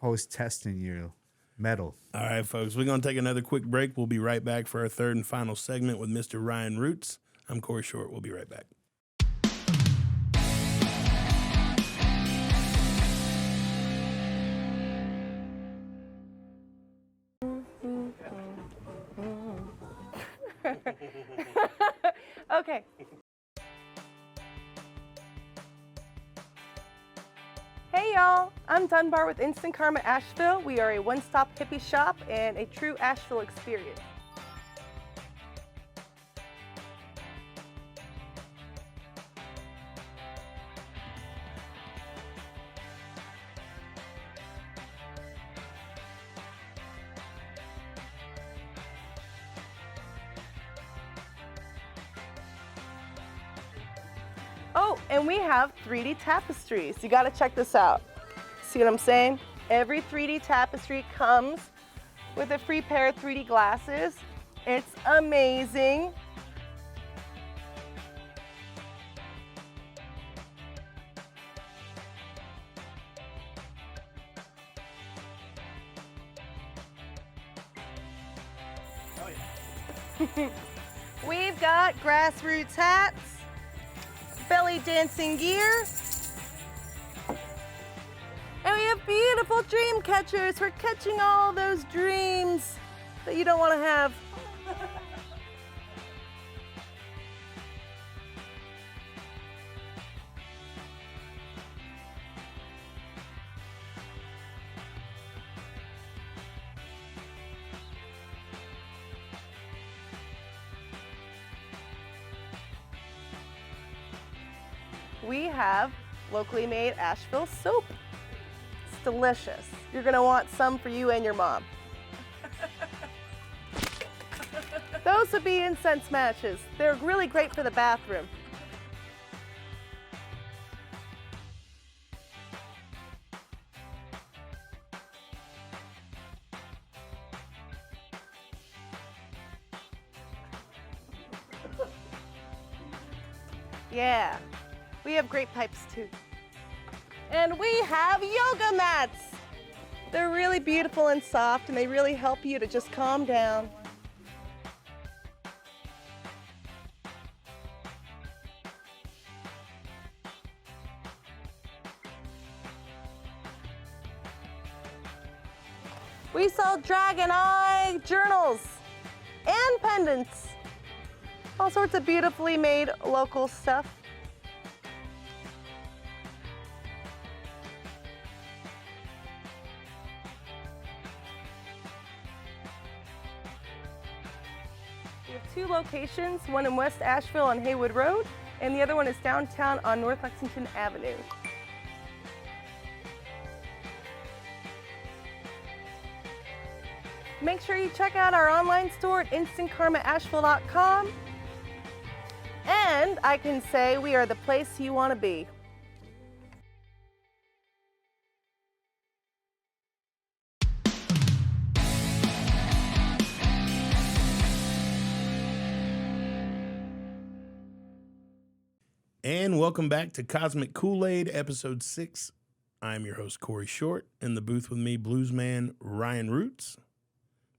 always testing your metal. All right, folks, we're going to take another quick break. We'll be right back for our third and final segment with Mr. Riyen Roots. I'm Corey Short. We'll be right back. Okay. Hey y'all, I'm Dunbar with Instant Karma Asheville. We are a one-stop hippie shop and a true Asheville experience. Oh, and we have 3D tapestries. You gotta check this out. See what I'm saying? Every 3D tapestry comes with a free pair of 3D glasses. It's amazing. We've got grassroots hats, belly dancing gear, and we have beautiful dream catchers for catching all those dreams that you don't want to have. We have locally made Asheville soap. It's delicious. You're gonna want some for you and your mom. Those would be incense matches. They're really great for the bathroom. Yeah. We have great pipes too. And we have yoga mats. They're really beautiful and soft, and they really help you to just calm down. We sell dragon eye journals and pendants. All sorts of beautifully made local stuff. We have two locations, one in West Asheville on Haywood Road, and the other one is downtown on North Lexington Avenue. Make sure you check out our online store at instantkarmaasheville.com. And I can say we are the place you want to be. And welcome back to Cosmic Koolaid, Episode 6. I'm your host, Corey Short. In the booth with me, bluesman Riyen Roots.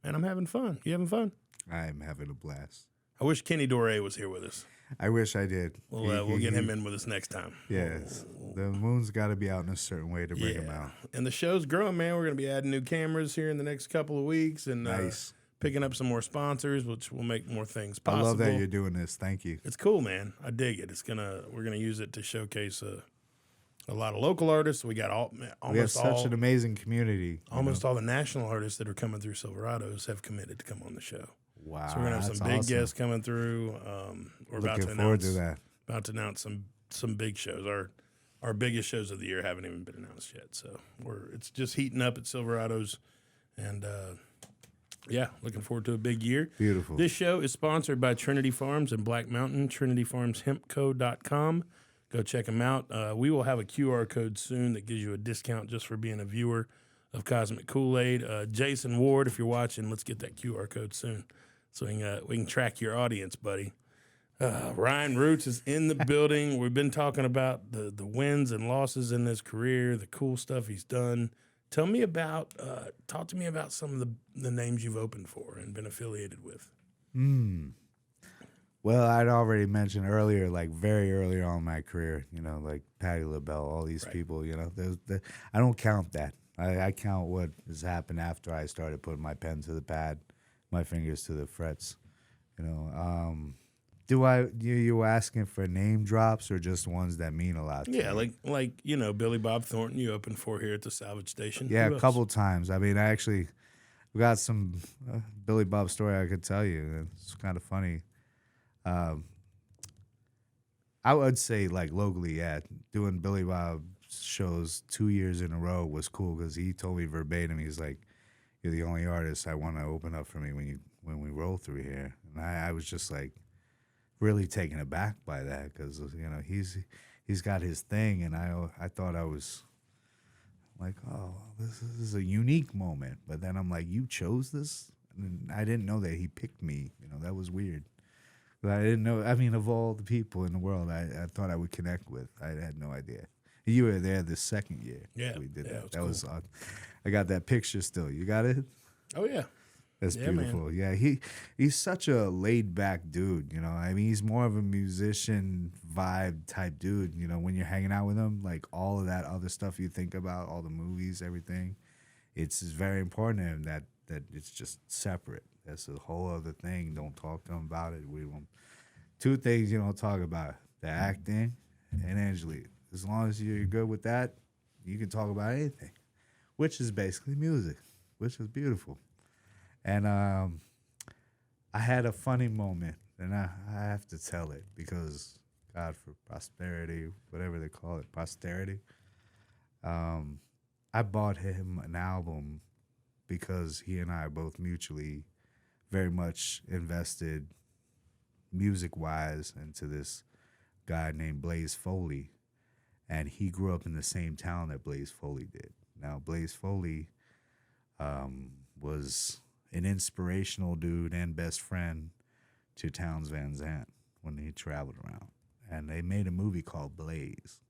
And I'm having fun. You having fun? I'm having a blast. I wish Kenny Dore was here with us. I wish I did. We'll get him in with us next time. Yes. The moon's got to be out in a certain way to bring him out. And the show's growing, man. We're going to be adding new cameras here in the next couple of weeks. And nice. Picking up some more sponsors, which will make more things possible. I love that you're doing this. Thank you. It's cool, man. I dig it. We're gonna use it to showcase a lot of local artists. We got we have such an amazing community. Almost all the national artists that are coming through Silverados have committed to come on the show. Wow. So we're gonna have some big guests coming through. We're looking forward to that. About to announce some some big shows. Our biggest shows of the year haven't even been announced yet. So it's just heating up at Silverado's, and yeah, looking forward to a big year. Beautiful. This show is sponsored by Trinity Farms in Black Mountain, trinityfarmshempco.com. Go check them out. We will have a QR code soon that gives you a discount just for being a viewer of Cosmic Koolaid. Jason Ward, if you're watching, let's get that QR code soon so we can track your audience, buddy. Riyen Roots is in the building. We've been talking about the wins and losses in his career, the cool stuff he's done. Talk to me about some of the names you've opened for and been affiliated with. Well, I'd already mentioned earlier, like very early on in my career, like Patti LaBelle, all these people, I don't count that. I count what has happened after I started putting my pen to the pad, my fingers to the frets. You asking for name drops or just ones that mean a lot to Yeah, me? like Billy Bob Thornton you opened for here at the Salvage Station. Yeah, Who a else? couple times. I mean, we got some Billy Bob story I could tell you. It's kind of funny. I would say, like, locally, yeah, doing Billy Bob shows 2 years in a row was cool because he told me verbatim, he's like, "You're the only artist I want to open up for me when we roll through here." And I was just like really taken aback by that because he's got his thing, and I thought I was like, oh, this is a unique moment. But then I'm like, you chose this, and I didn't know that he picked me. That was weird. But I didn't know. I mean, of all the people in the world, I thought I would connect with. I had no idea. You were there the second year. Yeah, we did that. that was cool. I got that picture still. You got it? Oh yeah. That's Yeah, beautiful. man. Yeah, he's such a laid back dude. I mean, he's more of a musician vibe type dude. When you're hanging out with him, like all of that other stuff you think about, all the movies, everything, it's very important to him that it's just separate. That's a whole other thing. Don't talk to him about it. We won't. Two things you don't talk about: the acting and Angelique. As long as you're good with that, you can talk about anything, which is basically music, which is beautiful. And I had a funny moment, and I have to tell it because, God, for prosperity, whatever they call it, posterity. I bought him an album because he and I both mutually very much invested music-wise into this guy named Blaze Foley, and he grew up in the same town that Blaze Foley did. Now, Blaze Foley was an inspirational dude and best friend to Townes Van Zandt when he traveled around. And they made a movie called Blaze,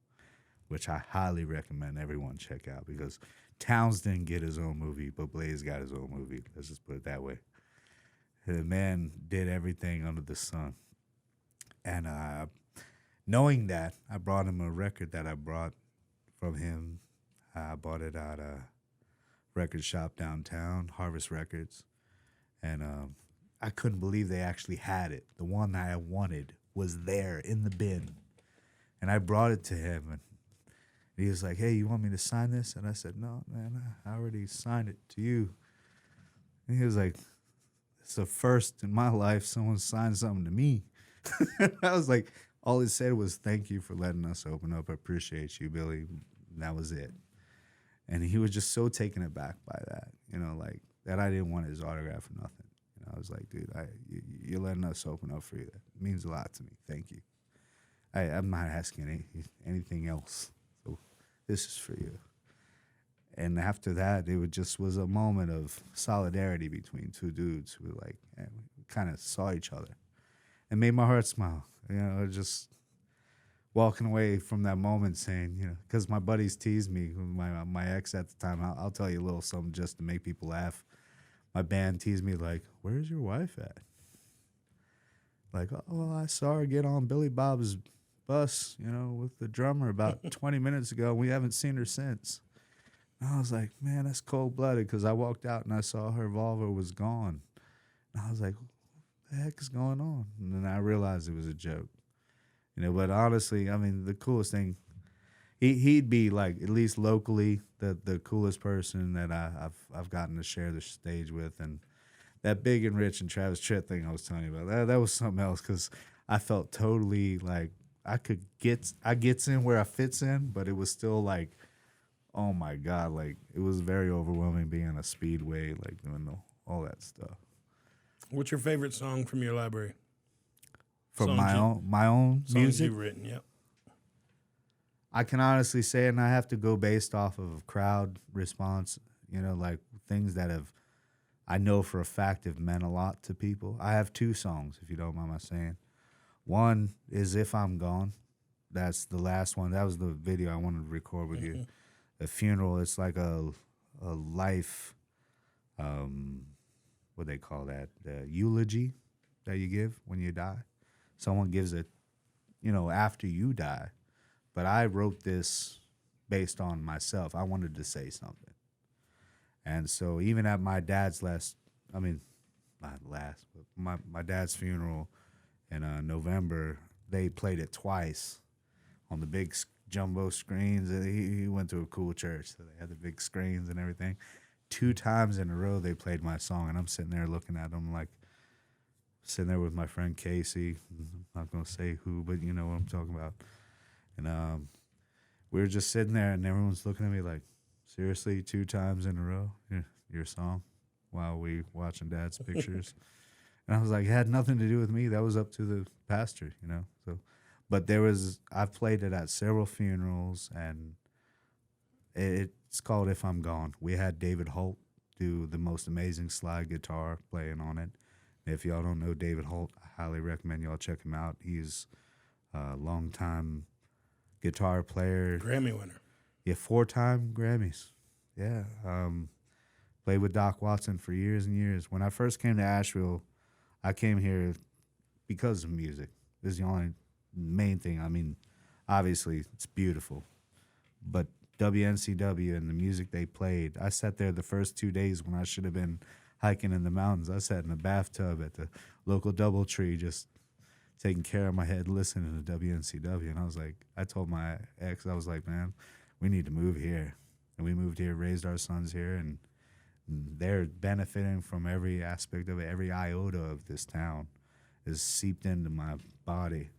which I highly recommend everyone check out because Townes didn't get his own movie, but Blaze got his own movie. Let's just put it that way. The man did everything under the sun. And knowing that, I brought him a record that I brought from him. I bought it at a record shop downtown, Harvest Records. And I couldn't believe they actually had it. The one that I wanted was there in the bin. And I brought it to him. And he was like, "Hey, you want me to sign this?" And I said, "No, man, I already signed it to you." And he was like, "It's the first in my life someone signed something to me." I was like, all it said was, "Thank you for letting us open up. I appreciate you, Billy." And that was it. And he was just so taken aback by that, like that I didn't want his autograph or nothing. I was like, "Dude, you're letting us open up for you. That means a lot to me. Thank you. I'm not asking anything else. So this is for you." And after that, it just was a moment of solidarity between two dudes who were like, we kind of saw each other. It made my heart smile. Just walking away from that moment saying, because my buddies teased me, my ex at the time, I'll tell you a little something just to make people laugh. My band teased me like, "Where's your wife at?" Like, "Oh, well, I saw her get on Billy Bob's bus, with the drummer about 20 minutes ago. We haven't seen her since." And I was like, man, that's cold-blooded because I walked out and I saw her Volvo was gone. And I was like, what the heck is going on? And then I realized it was a joke. But honestly, I mean, the coolest thing, he'd be like, at least locally, the coolest person that I've gotten to share the stage with. And that Big and Rich and Travis Tritt thing I was telling you about, that was something else because I felt totally like I gets in where I fits in, but it was still like, oh my God, like it was very overwhelming being a speedway, like doing all that stuff. What's your favorite song from your library? For Songs my own Songs music, you've written, yep. I can honestly say, and I have to go based off of crowd response, like things that I know for a fact have meant a lot to people. I have 2 songs, if you don't mind my saying. One is If I'm Gone. That's the last one. That was the video I wanted to record with you. A funeral, it's like a life, what they call that, the eulogy that you give when you die. Someone gives it, after you die. But I wrote this based on myself. I wanted to say something. And so even at my dad's my dad's funeral in November, they played it twice on the big jumbo screens. He went to a cool church, so they had the big screens and everything. 2 times in a row they played my song, and I'm sitting there looking at them like, sitting there with my friend Casey. I'm not going to say who, but you know what I'm talking about. And we were just sitting there, and everyone's looking at me like, seriously, 2 times in a row, your song, while we watching Dad's pictures. And I was like, it had nothing to do with me. That was up to the pastor, So, but I've played it at several funerals, and it's called If I'm Gone. We had David Holt do the most amazing slide guitar playing on it. If y'all don't know David Holt, I highly recommend y'all check him out. He's a longtime guitar player. Grammy winner. Yeah, 4-time Grammys. Yeah. Played with Doc Watson for years and years. When I first came to Asheville, I came here because of music. This is the only main thing. I mean, obviously, it's beautiful. But WNCW and the music they played, I sat there the first 2 days when I should have been hiking in the mountains. I sat in a bathtub at the local DoubleTree just taking care of my head, listening to WNCW. And I told my ex, I was like, man, we need to move here. And we moved here, raised our sons here, and they're benefiting from every aspect of it. Every iota of this town is seeped into my body.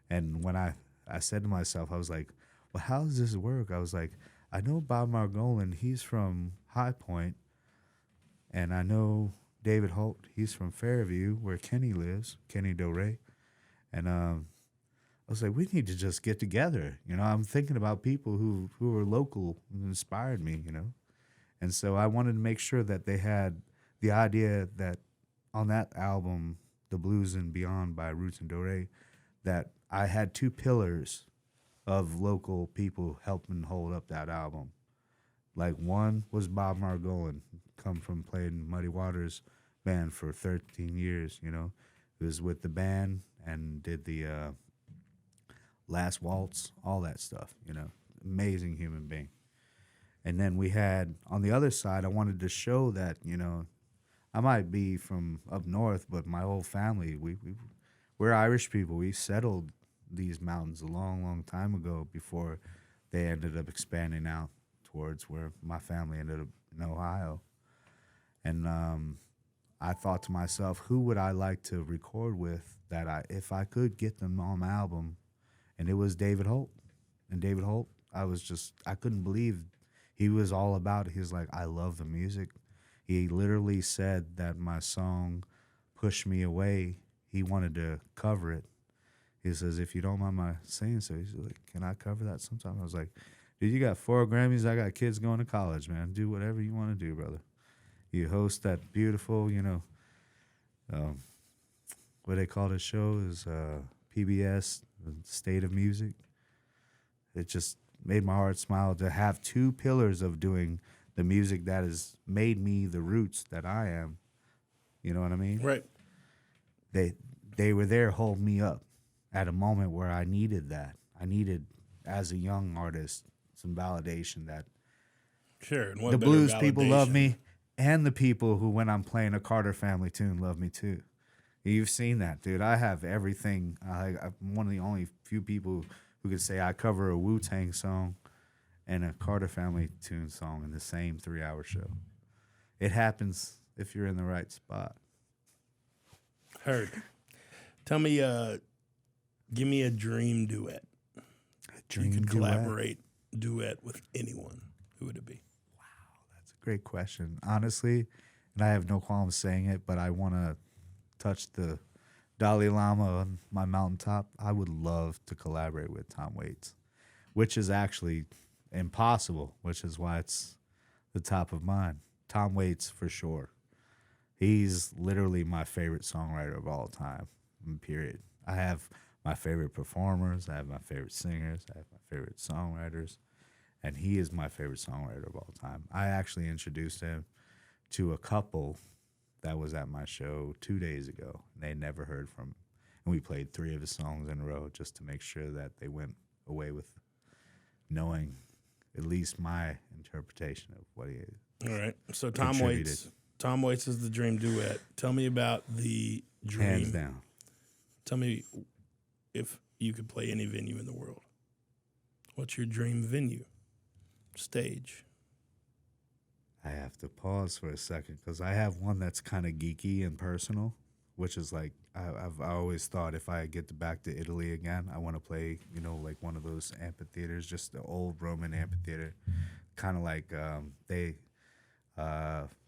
And when I said to myself, I was like, well, how does this work? I was like, I know Bob Margolin, he's from High Point, and I know David Holt, he's from Fairview, where Kenny lives, Kenny Dore. And I was like, we need to just get together. I'm thinking about people who are local and inspired me, And so I wanted to make sure that they had the idea that on that album, The Blues and Beyond by Roots Dore, that I had 2 pillars of local people helping hold up that album. Like, one was Bob Margolin, come from playing Muddy Waters band for 13 years, He was with the band and did the Last Waltz, all that stuff, Amazing human being. And then we had, on the other side, I wanted to show that, I might be from up north, but my whole family, we're Irish people. We settled these mountains a long, long time ago before they ended up expanding out towards where my family ended up in Ohio. And I thought to myself, who would I like to record with that if I could get them on my album? And it was David Holt. And David Holt, I couldn't believe he was all about it. He was like, I love the music. He literally said that my song, Push Me Away, he wanted to cover it. He says, if you don't mind my saying so, he's like, can I cover that sometime? I was like, dude, you got 4 Grammys. I got kids going to college, man. Do whatever you want to do, brother. You host that beautiful, what they call the show is PBS, the State of Music. It just made my heart smile to have 2 pillars of doing the music that has made me the Roots that I am. You know what I mean? Right. They were there holding me up at a moment where I needed that. I needed, as a young artist, some validation that Sure. And the blues people love me, and the people who, when I'm playing a Carter Family tune, love me too. You've seen that, dude. I have everything. I'm one of the only few people who could say I cover a Wu-Tang song and a Carter Family tune song in the same 3-hour show. It happens if you're in the right spot. Heard. Tell me, Give me a dream duet. Dream You could duet? collaborate duet with anyone. Who would it be? That's a great question. Honestly, and I have no qualm saying it, but I want to touch the Dalai Lama on my mountaintop. I would love to collaborate with Tom Waits, which is actually impossible, which is why it's the top of mine. Tom Waits, for sure. He's literally my favorite songwriter of all time, period. I have my favorite performers. I have my favorite singers. I have my favorite songwriters. And he is my favorite songwriter of all time. I actually introduced him to a couple that was at my show 2 days ago. They never heard from him. And we played 3 of his songs in a row just to make sure that they went away with knowing at least my interpretation of what he is. All right. So Tom Contributed. Waits. Tom Waits is the dream duet. Tell me about the dream. Hands down. Tell me if you could play any venue in the world. What's your dream venue? Stage. I have to pause for a second because I have one that's kind of geeky and personal, which is like I always thought if I get back to Italy again, I want to play, like one of those amphitheaters, just the old Roman amphitheater, kind of like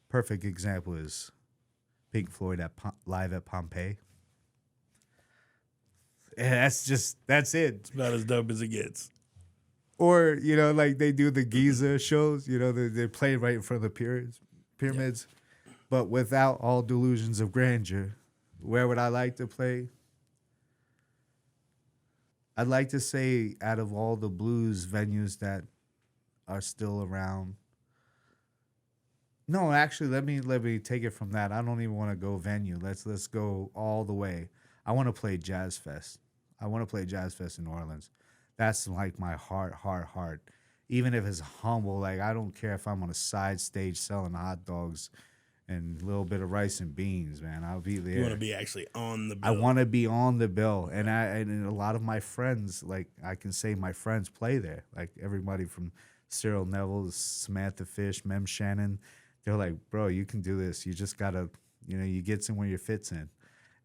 perfect example is Pink Floyd live at Pompeii. And that's it. It's about as dope as it gets. Or, like they do the Giza shows, they play right in front of the pyramids, but without all delusions of grandeur. Where would I like to play? I'd like to say out of all the blues venues that are still around. No, actually, let me take it from that. I don't even want to go venue. Let's go all the way. I want to play Jazz Fest. I want to play Jazz Fest in New Orleans. That's like my heart. Even if it's humble, like I don't care if I'm on a side stage selling hot dogs and a little bit of rice and beans, man. I'll be there. You want to be actually on the bill. I want to be on the bill. And and a lot of my friends, like I can say my friends play there. Like everybody from Cyril Neville, Samantha Fish, Mem Shannon. They're like, bro, you can do this. You just got to, you get somewhere your fits in.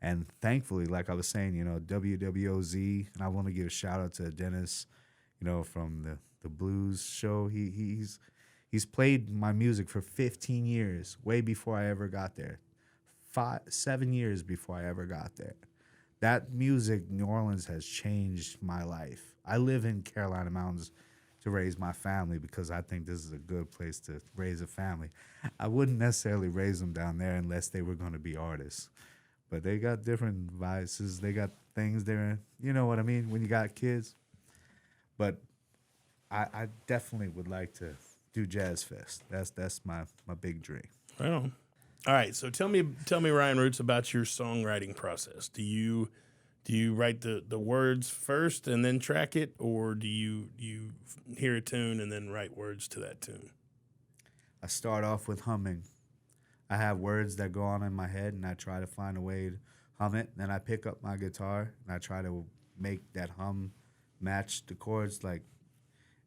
And thankfully, like I was saying, WWOZ, and I want to give a shout out to Dennis, from the blues show. He's played my music for 15 years, way before I ever got there. 7 years before I ever got there. That music, New Orleans, has changed my life. I live in Carolina Mountains to raise my family because I think this is a good place to raise a family. I wouldn't necessarily raise them down there unless they were going to be artists. But they got different vices. They got things there. You know what I mean? When you got kids. But I definitely would like to do Jazz Fest. That's my big dream. Right on. All right. So tell me, Riyen Roots, about your songwriting process. Do you write the words first and then track it, or do you hear a tune and then write words to that tune? I start off with humming. I have words that go on in my head, and I try to find a way to hum it. Then I pick up my guitar, and I try to make that hum match the chords.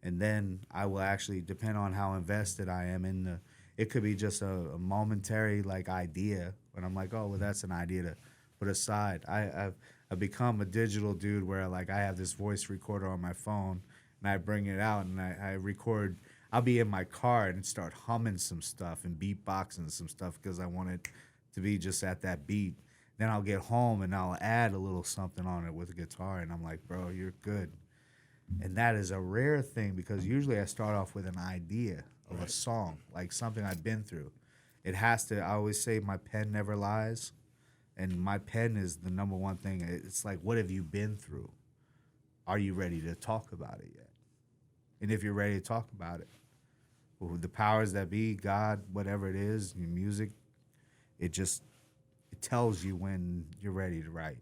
And then I will actually, depend on how invested I am in it could be just a momentary, idea. But I'm like, oh, well, that's an idea to put aside. I've become a digital dude where, I have this voice recorder on my phone, and I bring it out, and I record. I'll be in my car and start humming some stuff and beatboxing some stuff because I want it to be just at that beat. Then I'll get home and I'll add a little something on it with a guitar, and I'm like, bro, you're good. And that is a rare thing because usually I start off with an idea of a song, like something I've been through. It has to, I always say my pen never lies, and my pen is the number one thing. It's like, what have you been through? Are you ready to talk about it yet? And if you're ready to talk about it, the powers that be, God, whatever it is, your music, it tells you when you're ready to write.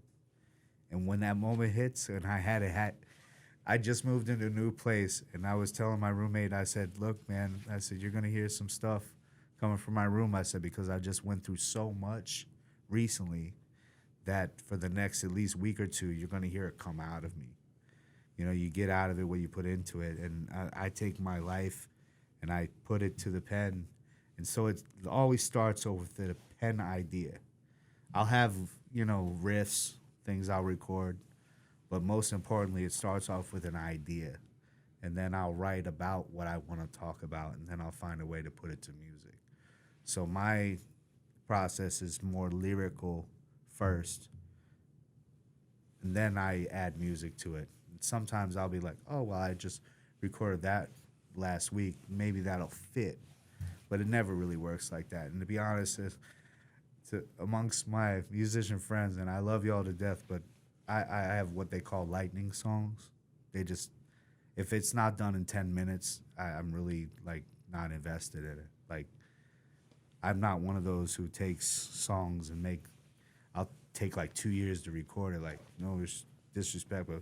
And when that moment hits, and I just moved into a new place, and I was telling my roommate, I said, look, man, I said, you're going to hear some stuff coming from my room, I said, because I just went through so much recently that for the next at least week or two, you're going to hear it come out of me. You get out of it what you put into it, and I take my life and I put it to the pen. And so it always starts over with the pen idea. I'll have, riffs, things I'll record, But most importantly, it starts off with an idea. And then I'll write about what I want to talk about, and then I'll find a way to put it to music. So my process is more lyrical first, and then I add music to it. Sometimes I'll be like, oh, well, I just recorded that last week. Maybe that'll fit. But it never really works like that. And to be honest, amongst my musician friends, and I love y'all to death, but I have what they call lightning songs. They just, if it's not done in 10 minutes, I'm really, like, not invested in it. Like, I'm not one of those who takes songs and I'll take, like, 2 years to record it. Like, no disrespect, but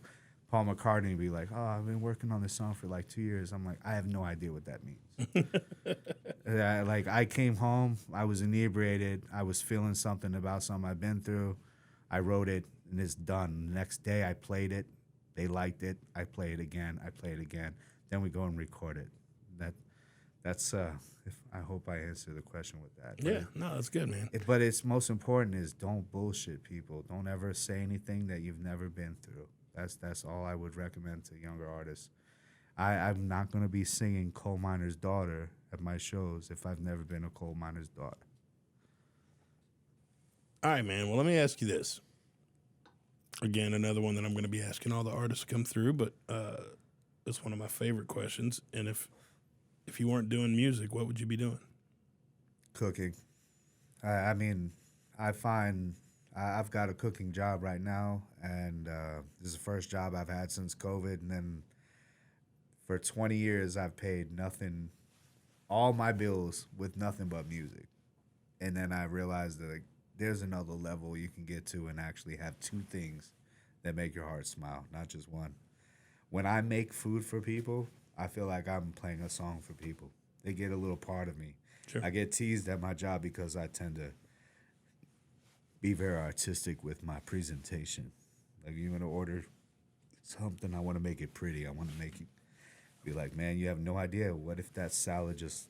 Paul McCartney would be like, oh, I've been working on this song for, like, 2 years. I'm like, I have no idea what that means. Like, I came home, I was inebriated, I was feeling something about something I've been through. I wrote it, and it's done. The next day, I played it. They liked it. I play it again. I play it again. Then we go and record it. That's I hope I answered the question with that. Yeah, no, that's good, man. But it's most important is don't bullshit people. Don't ever say anything that you've never been through. That's all I would recommend to younger artists. I'm not going to be singing Coal Miner's Daughter at my shows if I've never been a coal miner's daughter. All right, man. Well, let me ask you this. Again, another one that I'm going to be asking all the artists to come through, but it's one of my favorite questions. And if you weren't doing music, what would you be doing? Cooking. I mean, I find I've got a cooking job right now, and this is the first job I've had since COVID. And then for 20 years, I've paid nothing, all my bills with nothing but music. And then I realized that, like, there's another level you can get to and actually have two things that make your heart smile, not just one. When I make food for people, I feel like I'm playing a song for people. They get a little part of me. Sure. I get teased at my job because I tend to be very artistic with my presentation. Like, you're going to order something, I want to make it pretty. I want to make it be like, man, you have no idea. What if that salad just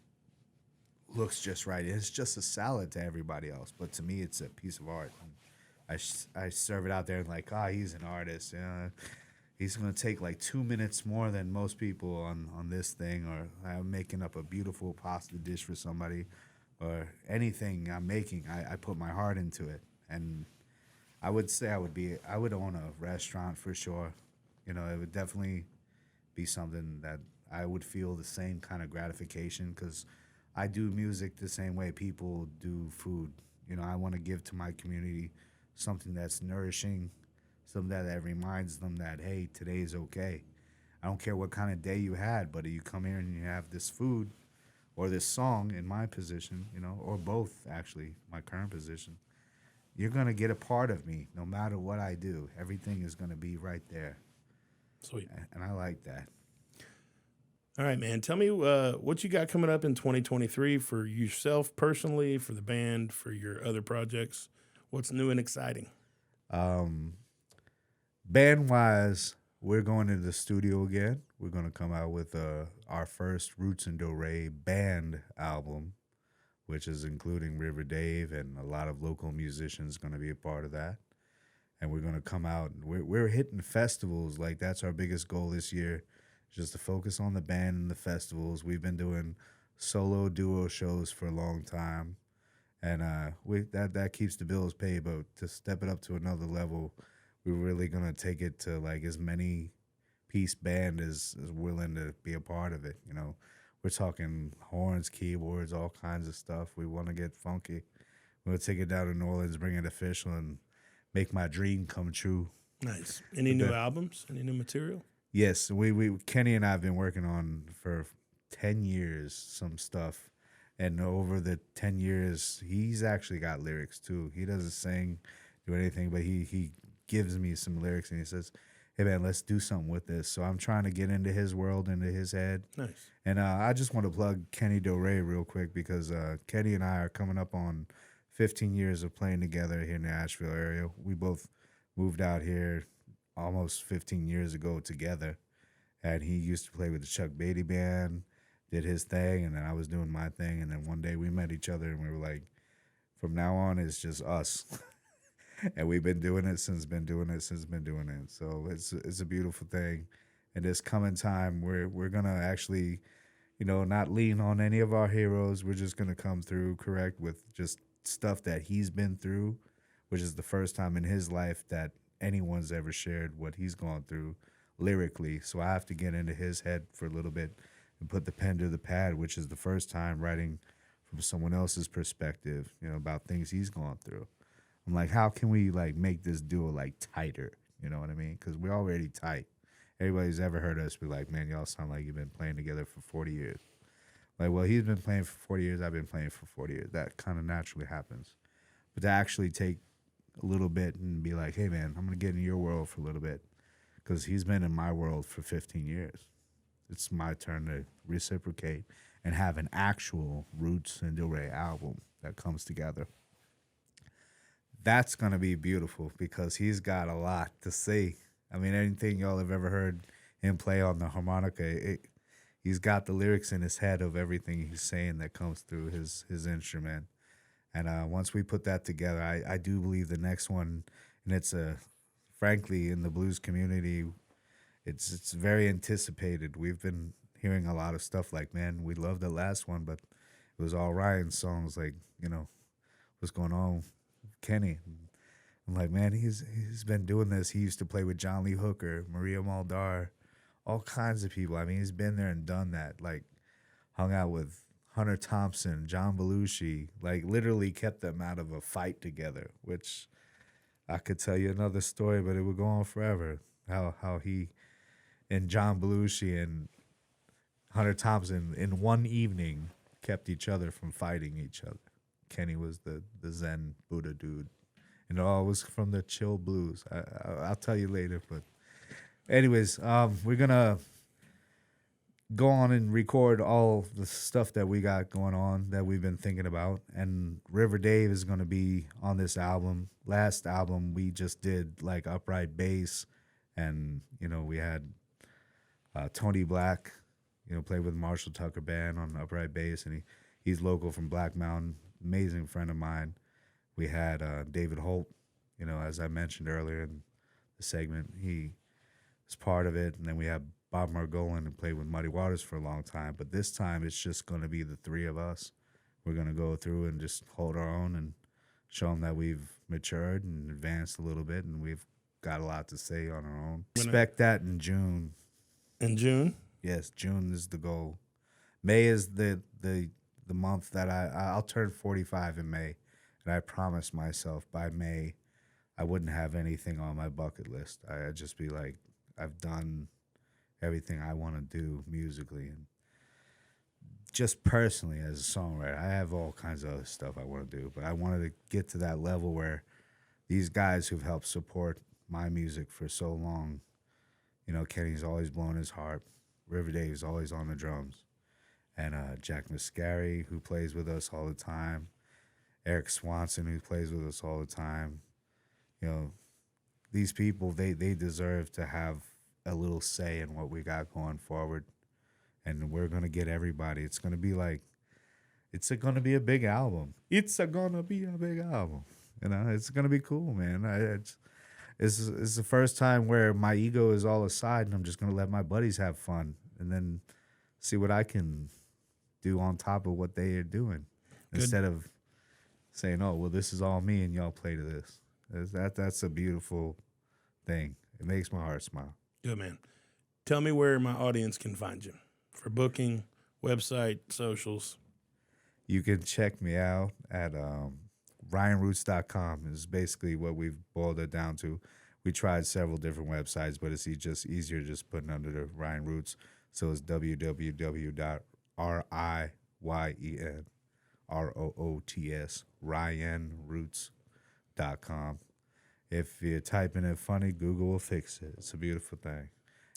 looks just right? It's just a salad to everybody else, but to me, it's a piece of art. And I serve it out there and like, he's an artist. He's going to take like 2 minutes more than most people on this thing, or I'm making up a beautiful pasta dish for somebody, or anything I'm making. I put my heart into it, and I would say I would own a restaurant for sure. It would definitely be something that I would feel the same kind of gratification, because I do music the same way people do food. I want to give to my community something that's nourishing, something that reminds them that, hey, today's okay. I don't care what kind of day you had, but if you come here and you have this food or this song in my position, or both, actually, my current position, you're going to get a part of me no matter what I do. Everything is going to be right there. Sweet. And I like that. All right, man. Tell me what you got coming up in 2023 for yourself personally, for the band, for your other projects. What's new and exciting? Band-wise, we're going into the studio again. We're going to come out with our first Roots Dore Band album, which is including River Dave, and a lot of local musicians going to be a part of that. And we're going to come out. We're hitting festivals. Like, that's our biggest goal this year, just to focus on the band and the festivals. We've been doing solo duo shows for a long time, and that keeps the bills paid. But to step it up to another level, we're really gonna take it to like as many piece band as willing to be a part of it. We're talking horns, keyboards, all kinds of stuff. We want to get funky. We'll take it down to New Orleans, bring it official, and make my dream come true. Nice. Any new albums? Any new material? Yes, we Kenny and I have been working on for 10 years some stuff, and over the 10 years, he's actually got lyrics too. He doesn't sing, do anything, but he gives me some lyrics, and he says, hey man, let's do something with this. So I'm trying to get into his world, into his head. Nice. And I just want to plug Kenny Dore real quick, because Kenny and I are coming up on 15 years of playing together here in the Asheville area. We both moved out here almost 15 years ago together, and he used to play with the Chuck Beatty Band, did his thing, and then I was doing my thing, and then one day we met each other, and we were like, from now on, it's just us. And we've been doing it since been doing it. So it's a beautiful thing. And this coming time, we're gonna actually, not lean on any of our heroes. We're just gonna come through correct with just stuff that he's been through, which is the first time in his life that anyone's ever shared what he's gone through lyrically. So I have to get into his head for a little bit and put the pen to the pad, which is the first time writing from someone else's perspective, about things he's gone through. I'm like, how can we like make this duo like tighter? You know what I mean? Because we're already tight. Everybody's ever heard us be like, man, y'all sound like you've been playing together for 40 years. Like, well, he's been playing for 40 years. I've been playing for 40 years. That kind of naturally happens. But to actually take a little bit and be like, hey, man, I'm going to get in your world for a little bit because he's been in my world for 15 years. It's my turn to reciprocate and have an actual Roots and Dore album that comes together. That's going to be beautiful because he's got a lot to say. I mean, anything y'all have ever heard him play on the harmonica, he's got the lyrics in his head of everything he's saying that comes through his instrument. And once we put that together, I do believe the next one, and it's frankly, in the blues community, it's very anticipated. We've been hearing a lot of stuff like, man, we loved the last one, but it was all Riyen's songs, like, what's going on with Kenny? I'm like, man, he's been doing this. He used to play with John Lee Hooker, Maria Muldaur, all kinds of people. I mean, he's been there and done that. Like, hung out with Hunter Thompson, John Belushi, like literally kept them out of a fight together, which I could tell you another story, but it would go on forever. How he and John Belushi and Hunter Thompson in one evening kept each other from fighting each other. Kenny was the Zen Buddha dude. And it all was from the chill blues. I'll tell you later. But anyways, we're going to go on and record all the stuff that we got going on that we've been thinking about. And River Dave is going to be on this album. Last album, we just did like upright bass. And, we had Tony Black, played with Marshall Tucker Band on upright bass. And he's local from Black Mountain, amazing friend of mine. We had David Holt, as I mentioned earlier in the segment. He was part of it. And then we have Bob Margolin, who played with Muddy Waters for a long time. But this time it's just going to be the three of us. We're going to go through and just hold our own and show them that we've matured and advanced a little bit. And we've got a lot to say on our own. Expect that in June. In June? Yes, June is the goal. May is the month that I'll turn 45 in May. And I promised myself by May, I wouldn't have anything on my bucket list. I'd just be like, I've done everything I want to do musically. And just personally as a songwriter, I have all kinds of other stuff I want to do. But I wanted to get to that level where these guys who've helped support my music for so long, Kenny's always blowing his harp. River Dave's always on the drums. And Jack Muscari, who plays with us all the time. Eric Swanson, who plays with us all the time. These people, they deserve to have a little say in what we got going forward. And we're going to get everybody. It's going to be like, it's going to be a big album. It's going to be a big album. It's going to be cool, man. It's the first time where my ego is all aside and I'm just going to let my buddies have fun and then see what I can do on top of what they are doing. Good. Instead of saying, oh, well, this is all me and y'all play to this. That's a beautiful thing. It makes my heart smile. Good, man. Tell me where my audience can find you for booking, website, socials. You can check me out at RiyenRoots.com is basically what we've boiled it down to. We tried several different websites, but it's just easier just putting under the Riyen Roots. So it's www.RiyenRoots, RiyenRoots.com. If you're typing it funny, Google will fix it. It's a beautiful thing.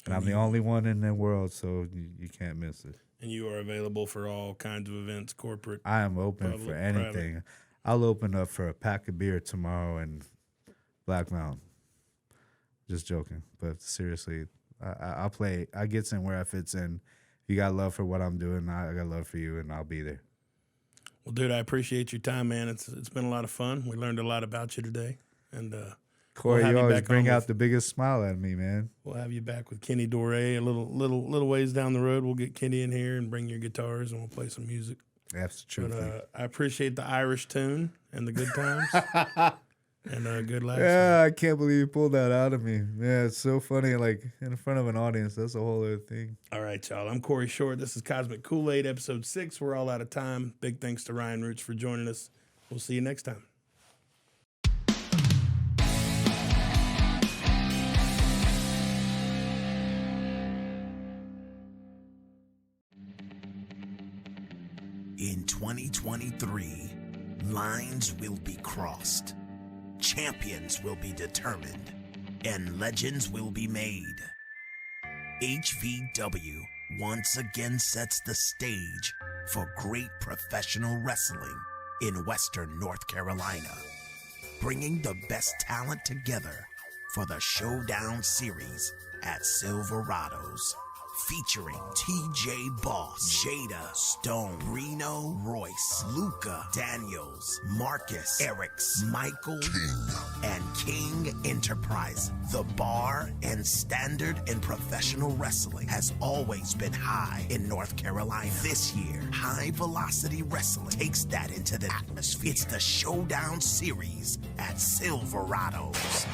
And I'm the only one in the world, so you can't miss it. And you are available for all kinds of events, corporate. I am open for anything. Private. I'll open up for a pack of beer tomorrow in Black Mountain. Just joking. But seriously, I'll play. I get in where I fits in. If you got love for what I'm doing, I got love for you, and I'll be there. Well, dude, I appreciate your time, man. It's been a lot of fun. We learned a lot about you today. And Corey, have you you always back bring on out with- the biggest smile at me, man. we'll have you back with Kenny Dore a little ways down the road. We'll get Kenny in here and bring your guitars and we'll play some music. Absolutely. But I appreciate the Irish tune and the good times and good laughs. Yeah, I can't believe you pulled that out of me. Yeah, it's so funny. Like in front of an audience, that's a whole other thing. All right, y'all. I'm Corey Short. This is Cosmic Koolaid, episode 6. We're all out of time. Big thanks to Riyen Roots for joining us. We'll see you next time. In 2023, lines will be crossed, champions will be determined, and legends will be made. HVW once again sets the stage for great professional wrestling in Western North Carolina, bringing the best talent together for the Showdown Series at Silverados. Featuring TJ Boss, Jada, Stone, Reno, Royce, Luca, Daniels, Marcus, Erics, Michael, King, and King Enterprise. The bar and standard in professional wrestling has always been high in North Carolina. This year, High Velocity Wrestling takes that into the atmosphere. It's the Showdown Series at Silverados.